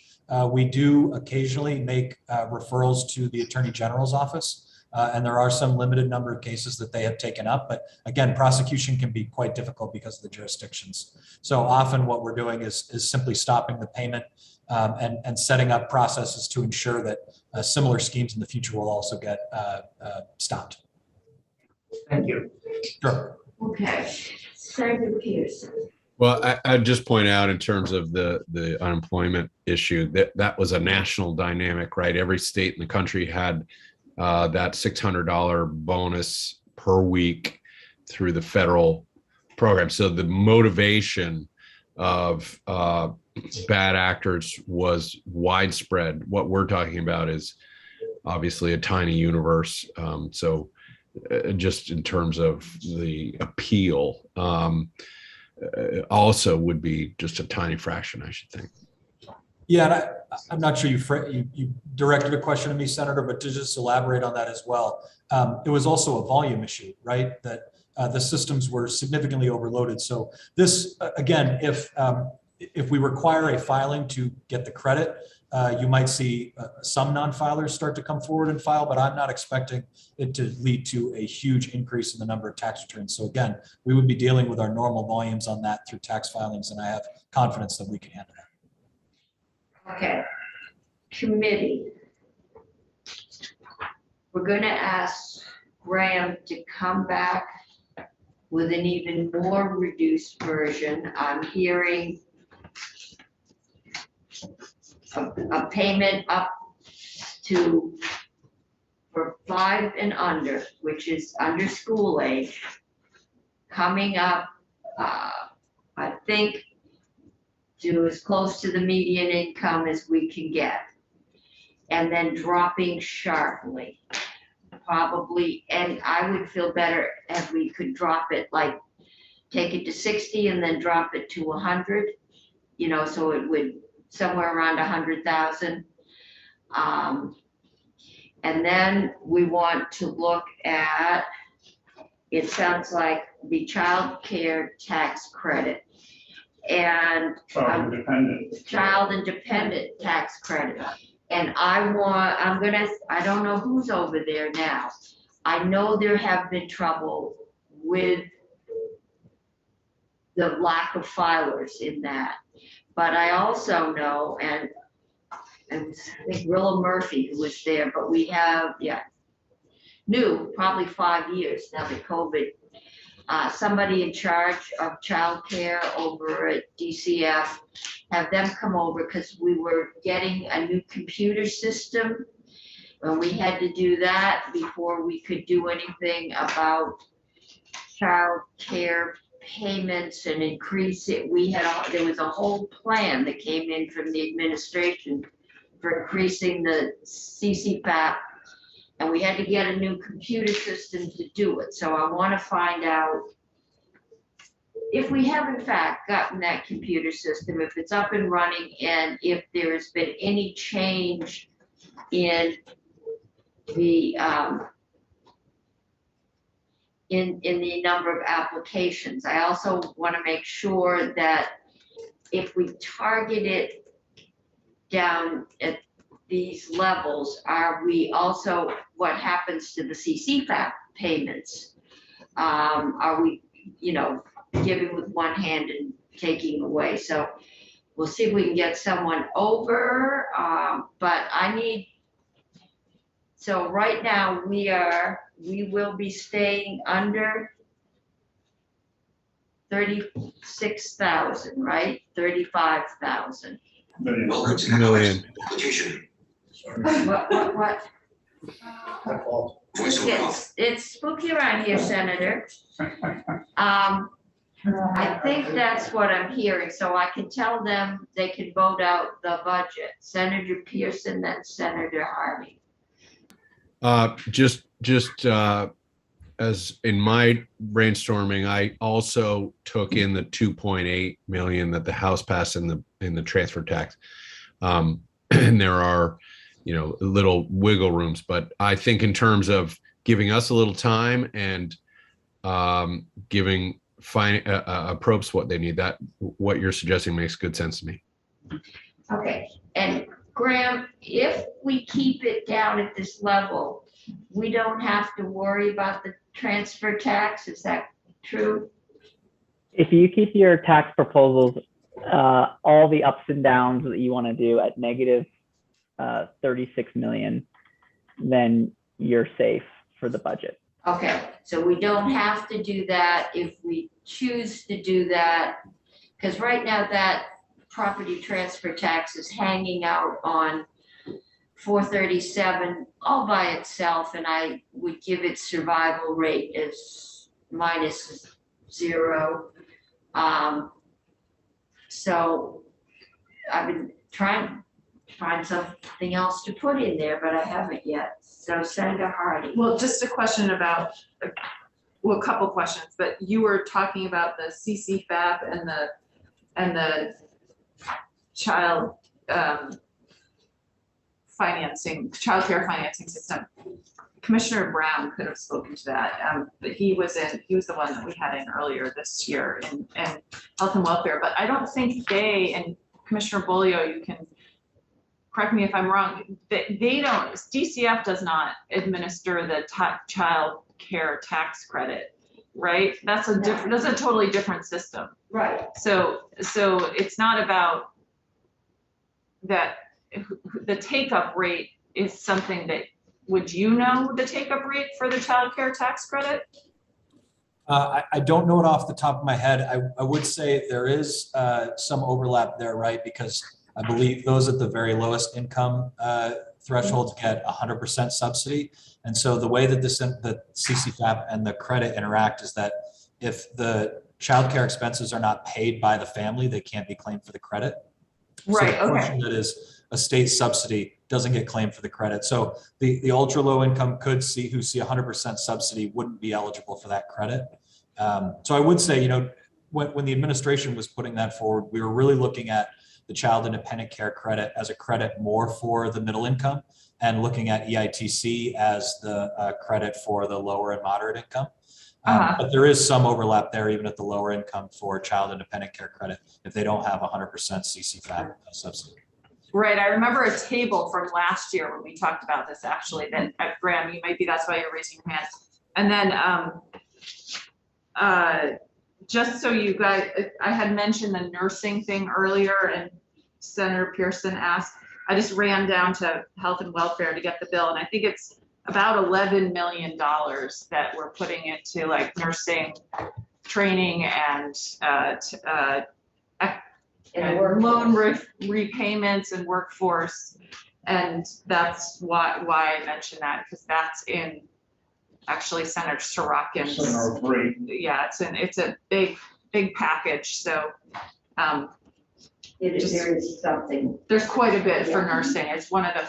We do occasionally make referrals to the Attorney General's office. And there are some limited number of cases that they have taken up. But again, prosecution can be quite difficult because of the jurisdictions. So often what we're doing is simply stopping the payment and setting up processes to ensure that similar schemes in the future will also get stopped. Thank you. Sure. Okay, Senator Peterson. Well, I'd just point out in terms of the unemployment issue, that was a national dynamic, right? Every state in the country had that $600 bonus per week through the federal program. So the motivation of bad actors was widespread. What we're talking about is obviously a tiny universe. So just in terms of the appeal, also would be just a tiny fraction, I should think. Yeah, and I'm not sure you directed a question to me, Senator, but to just elaborate on that as well. It was also a volume issue, right? That the systems were significantly overloaded. So this, again, if we require a filing to get the credit, you might see some non-filers start to come forward and file, but I'm not expecting it to lead to a huge increase in the number of tax returns. So again, we would be dealing with our normal volumes on that through tax filings, and I have confidence that we can handle that. Okay, committee. We're going to ask Graham to come back with an even more reduced version. I'm hearing a payment up to, for 5 and under, which is under school age, coming up, I think, to as close to the median income as we can get. And then dropping sharply, probably, and I would feel better if we could drop it, like, take it to 60 and then drop it to 100, you know, so it would, somewhere around 100,000. And then we want to look at, it sounds like the child care tax credit and Child independent. child and dependent tax credit. And I don't know who's over there now. I know there have been trouble with the lack of filers in that. But I also know, and I think Rilla Murphy, who was there, but we have, new, probably 5 years now that COVID. Somebody in charge of childcare over at DCF, have them come over because we were getting a new computer system. And we had to do that before we could do anything about child care payments and increase it. There was a whole plan that came in from the administration for increasing the CCFAP. And we had to get a new computer system to do it. So I want to find out if we have in fact gotten that computer system, if it's up and running, and if there has been any change in the in the number of applications. I also want to make sure that if we target it down at these levels, are we also, what happens to the CCFAP payments? Are we, you know, giving with one hand and taking away? So we'll see if we can get someone over, but I need, so right now we will be staying under 36,000, right? 35,000. Welcome to Million. application. What? Voice over off. It's spooky around here, Senator. I think that's what I'm hearing, so I can tell them they can vote out the budget. Senator Pearson, then Senator Harvey. Just as in my brainstorming, I also took in the 2.8 million that the House passed in the transfer tax. And there are, you know, little wiggle rooms, but I think in terms of giving us a little time and giving probes what they need, that what you're suggesting makes good sense to me. Okay, and Graham, if we keep it down at this level, we don't have to worry about the transfer tax, is that true? If you keep your tax proposals, all the ups and downs that you want to do at negative 36 million, then you're safe for the budget. Okay, so we don't have to do that if we choose to do that, because right now that property transfer tax is hanging out on 437 all by itself, and I would give its survival rate as -0. So I've been trying to find something else to put in there, but I haven't yet. So Senator Hardy. Well, just a question about, well, a couple questions, but you were talking about the CCFAP and the child financing, childcare financing system. Commissioner Brown could have spoken to that, but he was the one that we had in earlier this year in health and welfare. But I don't think they, and Commissioner Bolio, you can correct me if I'm wrong, they don't, DCF does not administer the child care tax credit, right? That's a different, that's a totally different system. Right. So it's not about that. The take-up rate is something that, would you know the take-up rate for the child care tax credit? I don't know it off the top of my head. I would say there is some overlap there, right? Because I believe those at the very lowest income thresholds get 100% subsidy. And so the way that the CCFAP and the credit interact is that if the childcare expenses are not paid by the family, they can't be claimed for the credit. Right, So the portion that is a state subsidy doesn't get claimed for the credit. So the ultra low income who see 100% subsidy wouldn't be eligible for that credit. So I would say, when the administration was putting that forward, we were really looking at the child independent care credit as a credit more for the middle income and looking at EITC as the credit for the lower and moderate income. But there is some overlap there, even at the lower income for child independent care credit, if they don't have 100% CCFAP subsidy. Right, I remember a table from last year when we talked about this, actually, that Graham, that's why you're raising your hand. And then just so you guys, I had mentioned the nursing thing earlier, and Senator Pearson asked, I just ran down to health and welfare to get the bill, and I think it's about $11 million that we're putting into like nursing training and loan repayments and workforce. And that's why I mentioned that, because that's in actually Senator Sorokin's. Senator Brady. Yeah, it's a big package. So There is something. there's quite a bit for nursing. It's one of the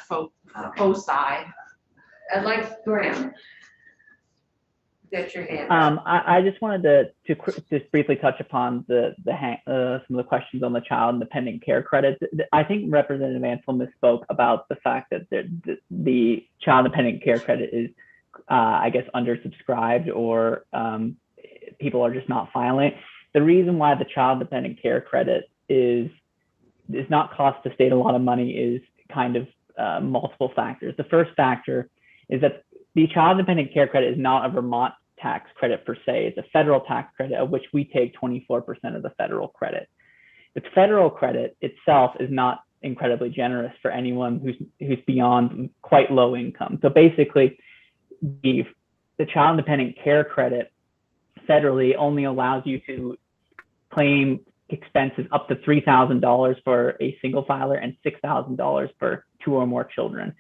foci. I'd like Graham. Get your hand. I just wanted to just briefly touch upon some of the questions on the child independent care credit. I think Representative Ansel misspoke about the fact that the child independent care credit is, I guess, undersubscribed, or people are just not filing. The reason why the child dependent care credit is not cost the state a lot of money is kind of multiple factors. The first factor is that the child dependent care credit is not a Vermont tax credit per se. It's a federal tax credit, of which we take 24% of the federal credit. The federal credit itself is not incredibly generous for anyone who's beyond quite low income. So basically, the child dependent care credit federally only allows you to claim expenses up to $3,000 for a single filer and $6,000 for 2 or more children.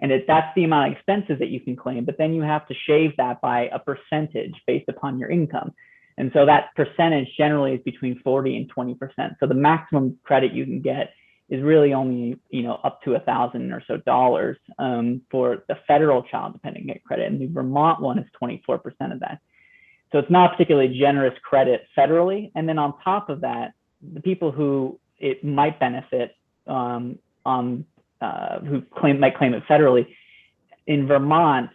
And that's the amount of expenses that you can claim, but then you have to shave that by a percentage based upon your income. And so that percentage generally is between 40 and 20%. So the maximum credit you can get is really only, up to $1,000 or so dollars for the federal child dependent care credit. And the Vermont one is 24% of that. So it's not particularly generous credit federally. And then on top of that, the people who it might benefit who might claim it federally, in Vermont,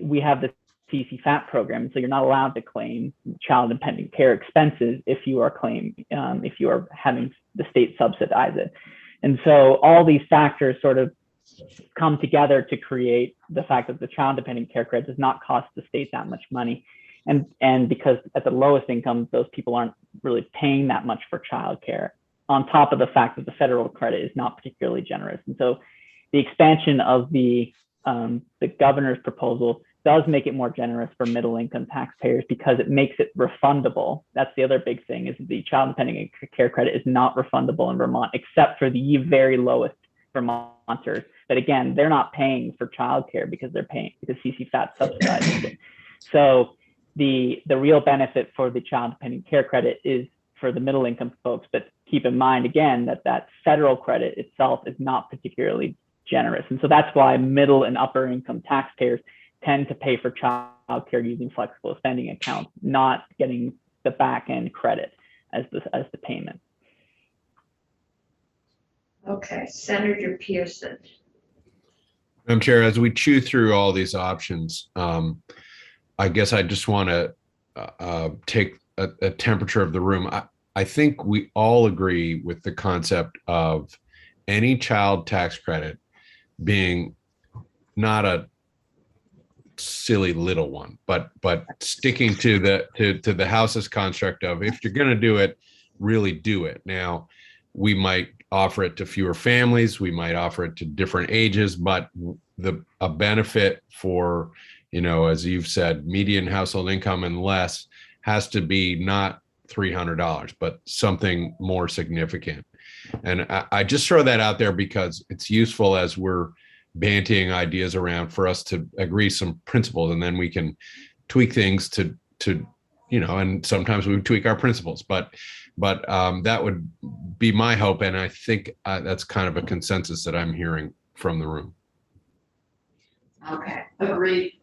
we have the CCFAP program. So you're not allowed to claim child dependent care expenses if you are having the state subsidize it. And so all these factors sort of come together to create the fact that the child dependent care credit does not cost the state that much money. And because at the lowest income, those people aren't really paying that much for childcare, on top of the fact that the federal credit is not particularly generous. And so the expansion of the governor's proposal does make it more generous for middle income taxpayers because it makes it refundable. That's the other big thing, is the child dependent care credit is not refundable in Vermont, except for the very lowest Vermonters. But again, they're not paying for childcare because CCFAP subsidizes it. So the real benefit for the child dependent care credit is for the middle income folks, but keep in mind again that federal credit itself is not particularly generous. And so that's why middle and upper income taxpayers tend to pay for child care using flexible spending accounts, not getting the back end credit as the payment. Okay, Senator Pearson. Madam Chair, as we chew through all these options, I guess I just want to take a temperature of the room. I think we all agree with the concept of any child tax credit being not a silly little one, but sticking to the House's construct of, if you're going to do it, really do it. Now, we might offer it to fewer families, we might offer it to different ages, but a benefit for, as you've said, median household income and less has to be not $300, but something more significant. And I just throw that out there because it's useful as we're bantying ideas around for us to agree some principles, and then we can tweak things to and sometimes we tweak our principles, but that would be my hope. And I think that's kind of a consensus that I'm hearing from the room. Okay. Agreed.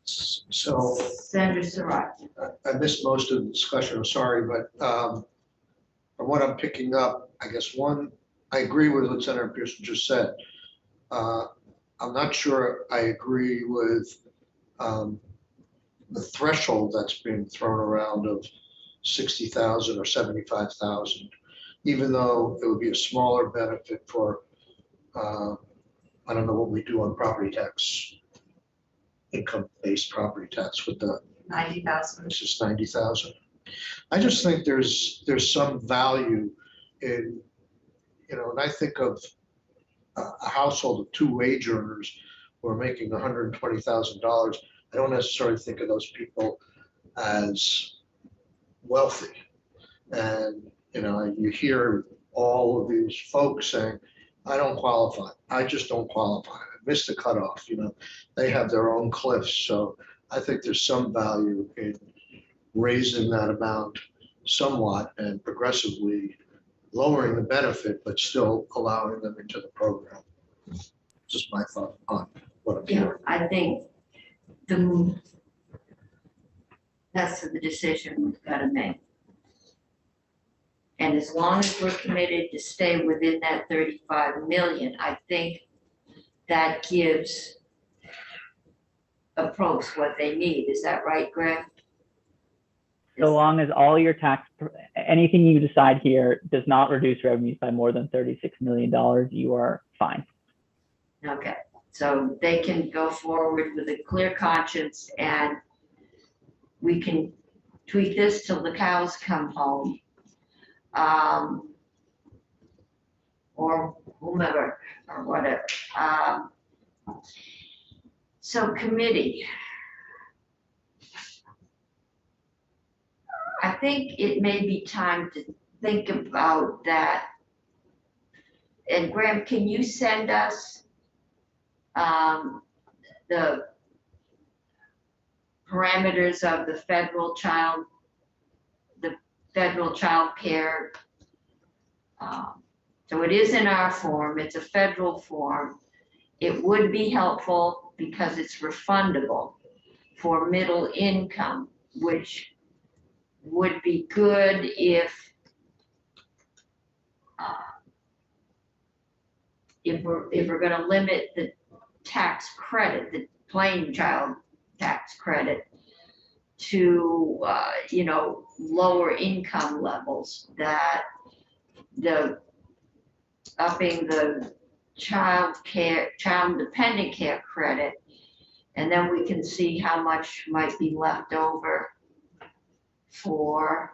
So Senator Surratt. I missed most of the discussion, I'm sorry, but from what I'm picking up, I guess one, I agree with what Senator Pearson just said. I'm not sure I agree with the threshold that's being thrown around of 60,000 or 75,000, even though it would be a smaller benefit for, I don't know what we do on property tax, income-based property tax with the 90,000. This is 90,000. I just think there's some value in, when I think of a household of 2 wage earners who are making $120,000, I don't necessarily think of those people as wealthy. And, you hear all of these folks saying, I don't qualify. I just don't qualify. I missed the cutoff. They have their own cliffs. So I think there's some value in raising that amount somewhat and progressively lowering the benefit, but still allowing them into the program. Just my thought on what I'm hearing. I think that's the decision we've got to make. And as long as we're committed to stay within that 35 million, I think that gives approach what they need. Is that right, Greg? So long as all your anything you decide here does not reduce revenues by more than $36 million, you are fine. Okay, so they can go forward with a clear conscience and we can tweak this till the cows come home. Or whomever, or whatever. So committee. I think it may be time to think about that. And Graham, can you send us the parameters of the federal child care? So it is in our form, it's a federal form. It would be helpful because it's refundable for middle income, which would be good if we're gonna limit the tax credit, the plain child tax credit to, lower income levels, that upping the child dependent care credit, and then we can see how much might be left over for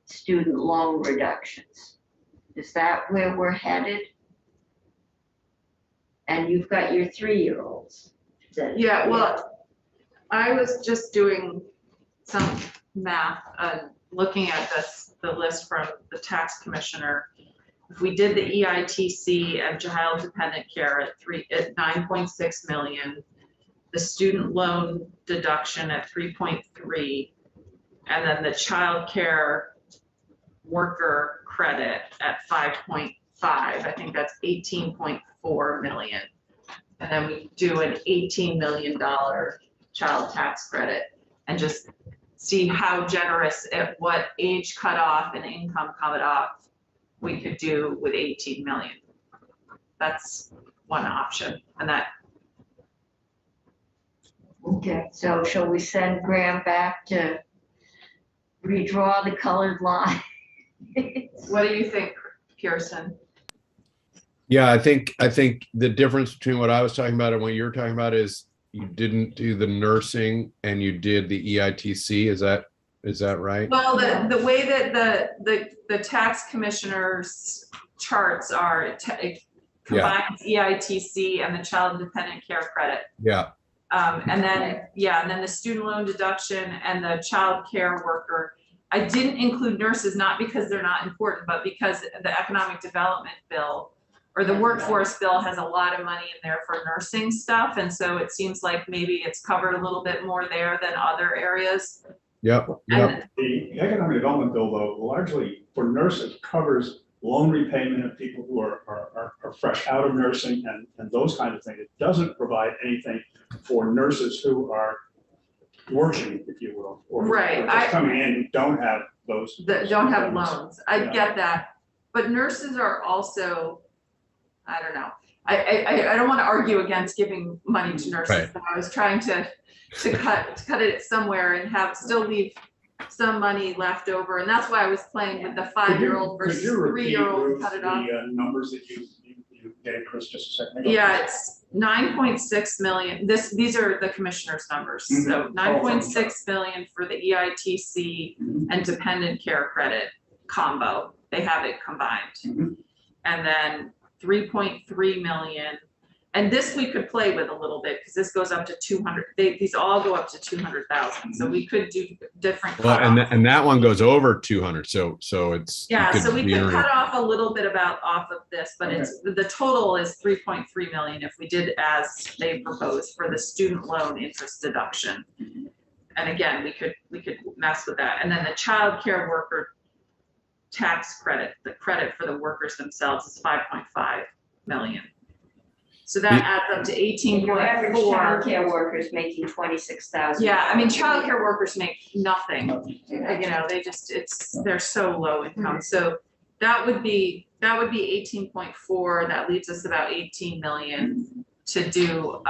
student loan reductions. Is that where we're headed? And you've got your 3-year-olds. Yeah, well, I was just doing some math, looking at the list from the tax commissioner. If we did the EITC and child dependent care at 9.6 million, the student loan deduction at 3.3, and then the child care worker credit at 5.5, I think that's 18.4 million. And then we do an $18 million child tax credit and just see how generous at what age cutoff and income cutoff we could do with 18 million. That's one option. And that. Okay, so shall we send Graham back to redraw the colored line? What do you think, Pearson? Yeah, I think the difference between what I was talking about and what you're talking about is you didn't do the nursing and you did the EITC. Is that right? Well, the way that the tax commissioner's charts are, it combines EITC and the child dependent care credit. Yeah. And then, yeah, and then the student loan deduction and the child care worker. I didn't include nurses, not because they're not important, but because the economic development bill or the workforce bill has a lot of money in there for nursing stuff. And so it seems like maybe it's covered a little bit more there than other areas. Yep, yep. The economic development bill, though, largely for nurses covers loan repayment of people who are fresh out of nursing and those kind of things. It doesn't provide anything for nurses who are working, if you will, or Right, just coming in who don't have those. That don't have payments. loans. I Yeah. get that. But nurses are also, I don't know. I don't want to argue against giving money to nurses. Right. But I was trying to cut it somewhere and still leave some money left over. And that's why I was playing with the 5-year-old versus Could you repeat, 3-year-old, Ruth, cut it off. the numbers that you gave Chris just a second ago? Yeah, it's 9.6 million. These are the commissioner's numbers. So 9.6 million for the EITC and dependent care credit combo. They have it combined. And then 3.3 million. And this we could play with a little bit because this goes up to 200. These all go up to 200,000. So we could do different. Well, and that one goes over 200. So it's. Yeah, so we be could earning- cut off a little bit off of this, but it's, the total is 3.3 million if we did as they proposed for the student loan interest deduction. And again, we could mess with that. And then the child care worker tax credit, the credit for the workers themselves is 5.5 million. So that adds up to 18.4. Your average childcare worker is making 26,000. Yeah, I mean, childcare workers make nothing. You know, they're so low income. So that would be 18.4. That leaves us about 18 million to do,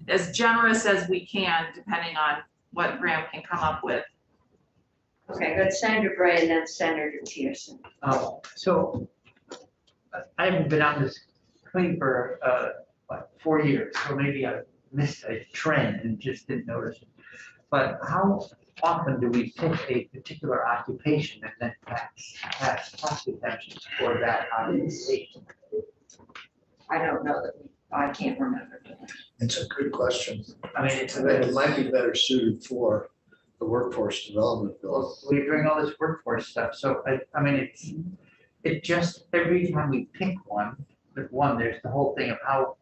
as generous as we can, depending on what Graham can come up with. Okay, go to Senator Bray and then Senator Pearson. So I haven't been on this committee for 4 years, so maybe I missed a trend and just didn't notice it. But how often do we pick a particular occupation and then pass tax exemptions for that occupation? I don't know that I can't remember. It's a good question. I mean, it's And it might be better suited for the workforce development bill. we're doing all this workforce stuff, so I mean, it just, every time we pick one, there's the whole thing of how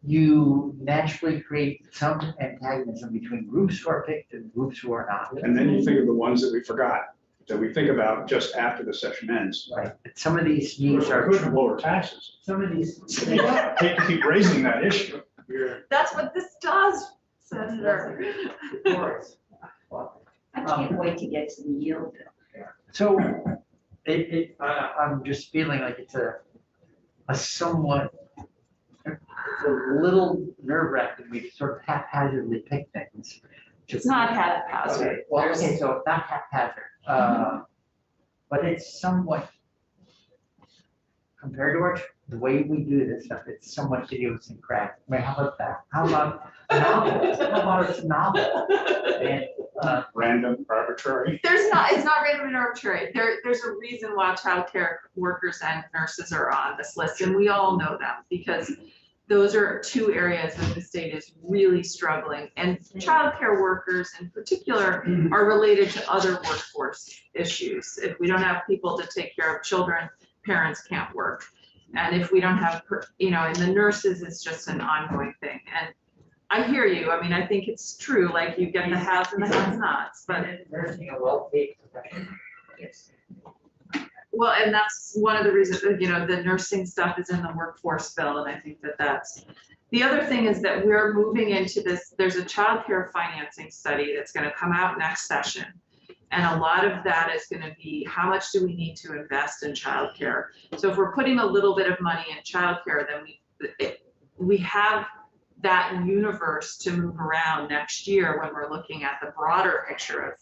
you naturally create some antagonism between groups who are picked and groups who are not. And then you think of the ones that we forgot, that we think about just after the session ends. Right, but some of these needs are, Good lower taxes. some of these. I hate to keep raising that issue. That's what this does, Senator. I can't wait to get to the yield bill. So I'm just feeling like it's a somewhat, it's a little nerve wracking. We sort of haphazardly pick things. It's not haphazard. Well, okay, so it's not haphazard, but it's somewhat, compared to the way we do this stuff, it's somewhat idiosyncratic. I mean, how about that? How about novels? How about it's novel? And, Random, arbitrary. It's not random and arbitrary. There's a reason why childcare workers and nurses are on this list, and we all know them because those are two areas where the state is really struggling. And childcare workers in particular are related to other workforce issues. If we don't have people to take care of children, parents can't work. And if we don't have, and the nurses, it's just an ongoing thing. And I hear you. I mean, I think it's true, like you get the haves and the have-nots, but nursing a well-paid profession. Yes. well, and that's one of the reasons, the nursing stuff is in the workforce bill, and I think that's. The other thing is that we're moving into this, there's a childcare financing study that's gonna come out next session. And a lot of that is gonna be, how much do we need to invest in childcare? So if we're putting a little bit of money in childcare, then we have that universe to move around next year when we're looking at the broader picture of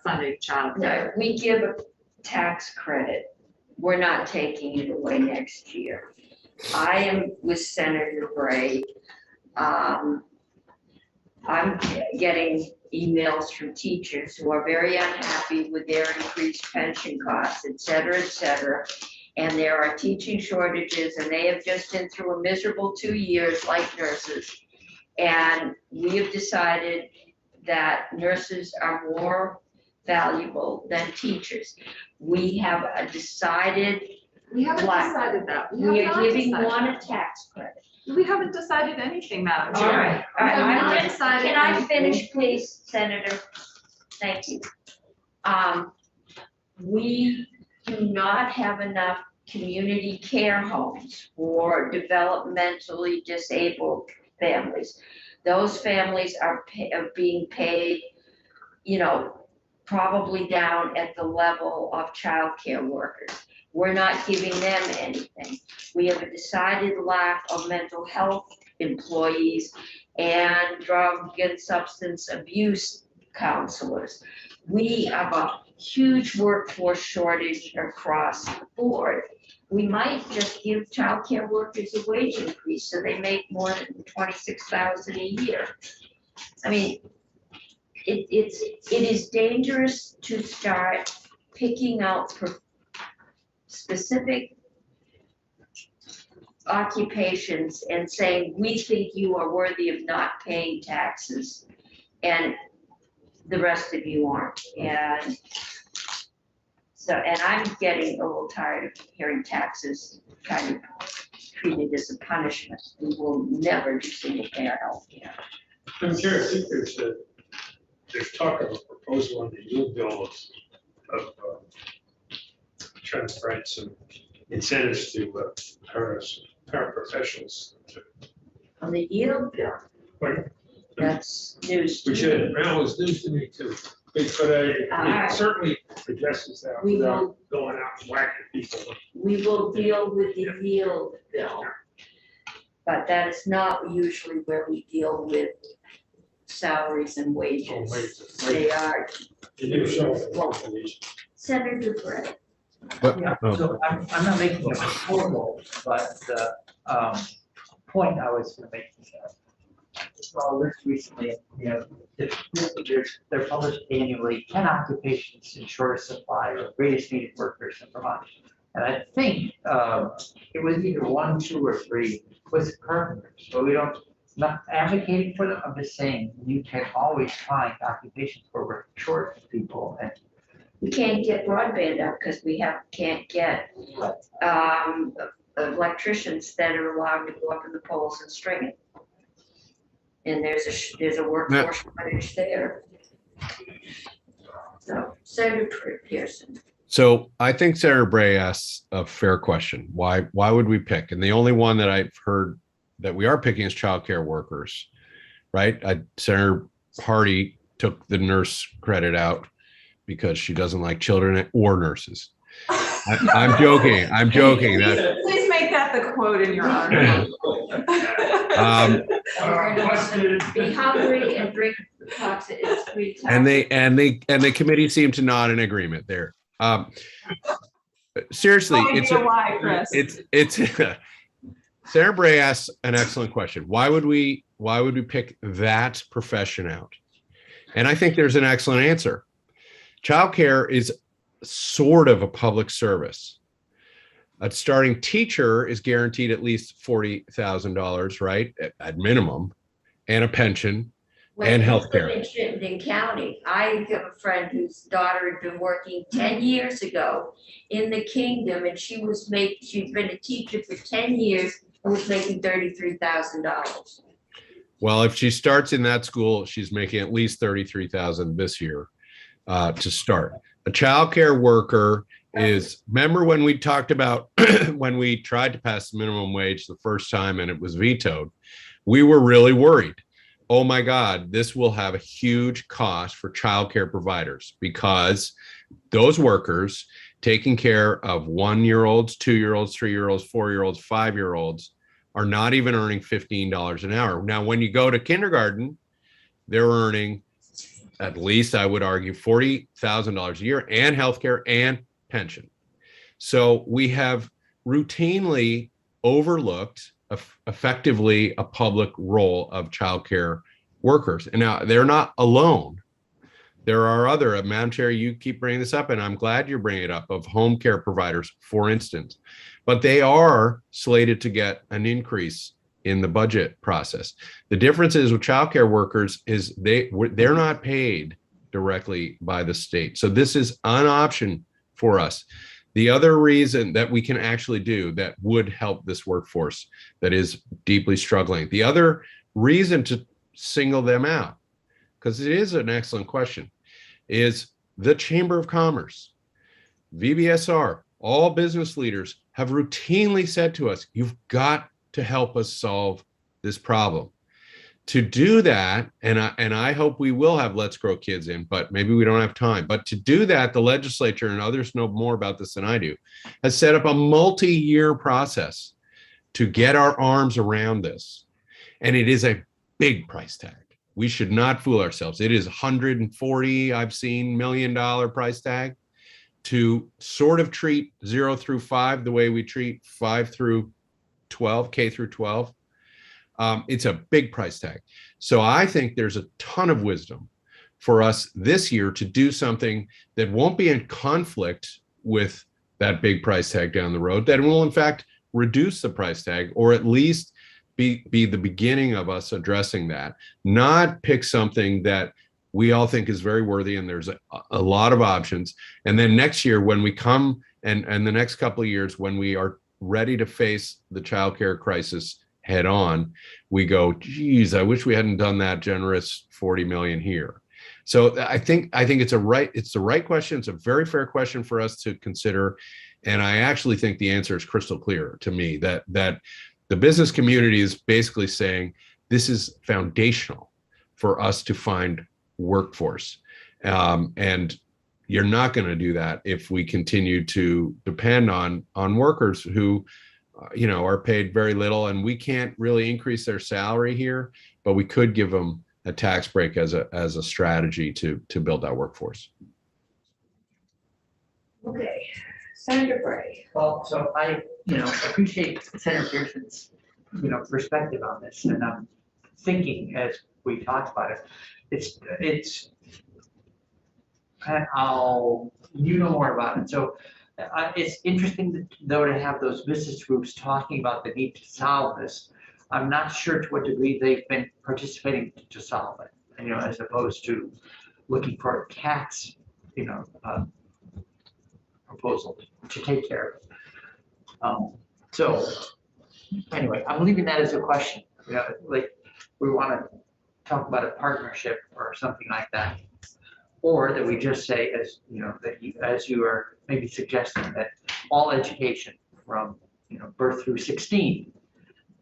funding childcare. No, we give a tax credit. We're not taking it away next year. I am with Senator Bray. I'm getting emails from teachers who are very unhappy with their increased pension costs, et cetera, et cetera. And there are teaching shortages, and they have just been through a miserable 2 years like nurses. And we have decided that nurses are more valuable than teachers. We have decided, We haven't Why? decided that. we have are not giving decided one a that. tax credit. We haven't decided anything, Madam All Chair. right, all We have right, not I'm just, decided can I anything. finish, please, Senator? Thank you. We do not have enough community care homes for developmentally disabled families. Those families are being paid, you know, probably down at the level of childcare workers. We're not giving them anything. We have a decided lack of mental health employees and drug and substance abuse counselors. We have a huge workforce shortage across the board. We might just give childcare workers a wage increase so they make more than 26,000 a year. I mean, it is dangerous to start picking out specific occupations and saying, we think you are worthy of not paying taxes, and the rest of you aren't. And so, and I'm getting a little tired of hearing taxes kind of treated as a punishment. We will never do single payer health care. I'm sure, I think there's talk of a proposal on the yield bill of trying to write some incentives to paraprofessionals. On the yield bill, Right. that's news to Which, me. well, it's news to me too. But Alright. it certainly addresses that We without going out and whacking people. We will deal with the yield bill. But that is not usually where we deal with salaries and Oh, wages. wait. They are You do show. Senator Gray. Yeah, so I'm not making a proposal, but the point I was making is, well, this recently, you know, they're published annually, 10 occupations in shortest supply or greatest needed workers in Vermont. And I think it was either 1, 2, or 3 was carpenters, but we don't, not advocating for them, I'm just saying, you can always find occupations where we're short of people, and We can't get broadband up because we can't get electricians that are allowed to go up in the poles and string it. And there's a workforce shortage there. So Senator Pearson. So I think Sarah Bray asks a fair question. Why would we pick? And the only one that I've heard that we are picking is childcare workers, right? Senator Hardy took the nurse credit out because she doesn't like children or nurses. I'm joking. I'm joking. Please make that the quote in your article. We're going to be hungry and drink toxic. And the committee seemed to nod in agreement there. Seriously, No idea why, Chris. it's Sarah Bray asks an excellent question. Why would we pick that profession out? And I think there's an excellent answer. Childcare is sort of a public service. A starting teacher is guaranteed at least $40,000, right, at minimum, and a pension and healthcare. In Chittenden County, I have a friend whose daughter had been working 10 years ago in the kingdom, and she'd been a teacher for 10 years and was making $33,000. Well, if she starts in that school, she's making at least $33,000 this year to start. A childcare worker is, remember when we talked about when we tried to pass the minimum wage the first time and it was vetoed, we were really worried. Oh my God, this will have a huge cost for childcare providers because those workers taking care of 1-year-olds, 2-year-olds, 3-year-olds, 4-year-olds, 5-year-olds are not even earning $15 an hour. Now, when you go to kindergarten, they're earning at least, I would argue, $40,000 a year and healthcare and pension. So we have routinely overlooked effectively a public role of childcare workers. And now they're not alone. There are other, Madam Chair, you keep bringing this up, and I'm glad you're bringing it up, of home care providers, for instance. But they are slated to get an increase in the budget process. The difference is with childcare workers is they're not paid directly by the state. So this is an option for us. The other reason that we can actually do that would help this workforce that is deeply struggling, the other reason to single them out, because it is an excellent question, is the Chamber of Commerce, VBSR, all business leaders have routinely said to us, you've got to help us solve this problem. To do that, and I hope we will have Let's Grow Kids in, but maybe we don't have time. But to do that, the legislature, and others know more about this than I do, has set up a multi-year process to get our arms around this. And it is a big price tag. We should not fool ourselves. It is 140, I've seen, $1 million price tag to sort of treat 0 through 5 the way we treat 5 through 12, K through 12. It's a big price tag. So I think there's a ton of wisdom for us this year to do something that won't be in conflict with that big price tag down the road, that will in fact reduce the price tag, or at least be the beginning of us addressing that, not pick something that we all think is very worthy and there's a lot of options. And then next year when we come and the next couple of years when we are ready to face the childcare crisis head on, we go, geez, I wish we hadn't done that generous 40 million here. So I think it's the right question. It's a very fair question for us to consider. And I actually think the answer is crystal clear to me, that the business community is basically saying this is foundational for us to find workforce. And you're not going to do that if we continue to depend on workers who are paid very little, and we can't really increase their salary here, but we could give them a tax break as a strategy to build that workforce. Okay, Senator Bray. Well, so I, appreciate Senator Pearson's, perspective on this, and I'm thinking as we talked about it, it's, and you know more about it. So it's interesting though to have those business groups talking about the need to solve this. I'm not sure to what degree they've been participating to solve it, as opposed to looking for a tax, proposal to take care of it. So anyway, I'm leaving that as a question. Like we want to talk about a partnership or something like that, or that we just say, as as you are maybe suggesting, that all education from birth through 16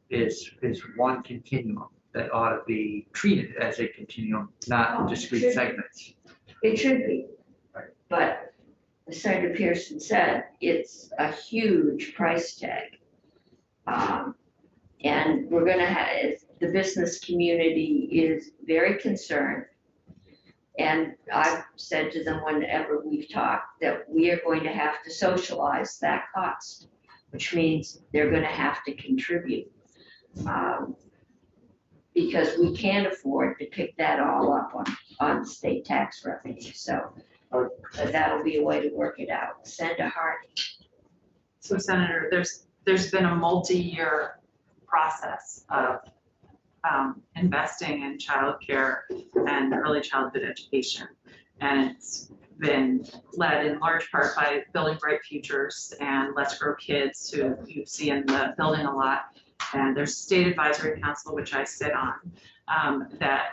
is one continuum that ought to be treated as a continuum, not discrete segments. It should be, but as Senator Pearson said, it's a huge price tag. And we're going to have, the business community is very concerned. And I've said to them whenever we've talked that we are going to have to socialize that cost, which means they're going to have to contribute. Because we can't afford to pick that all up on state tax revenue. So that'll be a way to work it out. Senator Hardy. So Senator, there's been a multi-year process of investing in childcare and early childhood education. And it's been led in large part by Building Bright Futures and Let's Grow Kids, who you see in the building a lot. And there's State Advisory Council, which I sit on, that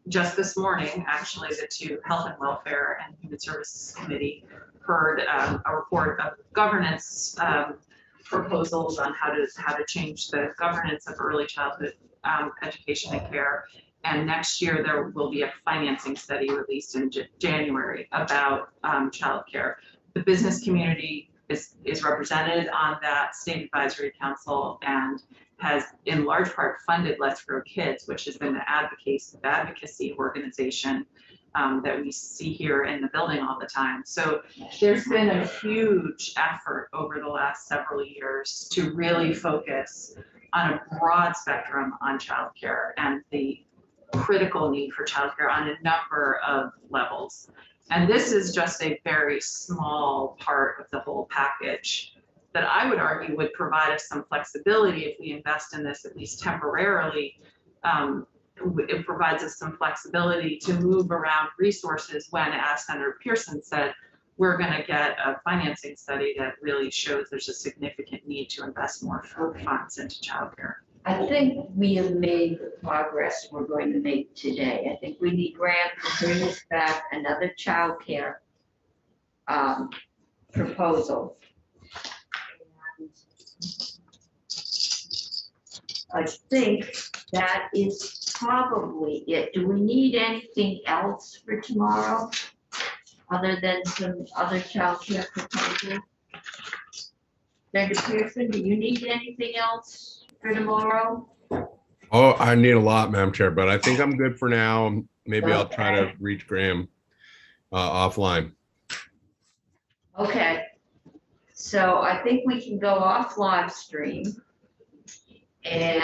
just this morning, actually, the two Health and Welfare and Human Services Committee heard a report of governance proposals on how to change the governance of early childhood education and care. And next year there will be a financing study released in January about childcare. The business community is represented on that State Advisory Council and has in large part funded Let's Grow Kids, which has been the advocacy organization that we see here in the building all the time. So there's been a huge effort over the last several years to really focus on a broad spectrum on childcare, and the critical need for childcare on a number of levels. And this is just a very small part of the whole package that I would argue would provide us some flexibility if we invest in this, at least temporarily. It provides us some flexibility to move around resources when, as Senator Pearson said, we're going to get a financing study that really shows there's a significant need to invest more funds into childcare. I think we have made the progress we're going to make today. I think we need Graham to bring us back another childcare proposal. And I think that is probably it. Do we need anything else for tomorrow other than some other childcare proposals? Senator Pearson, do you need anything else for tomorrow? Oh, I need a lot, Madam Chair, but I think I'm good for now. Maybe I'll try to reach Graham offline. Okay, so I think we can go off live stream. And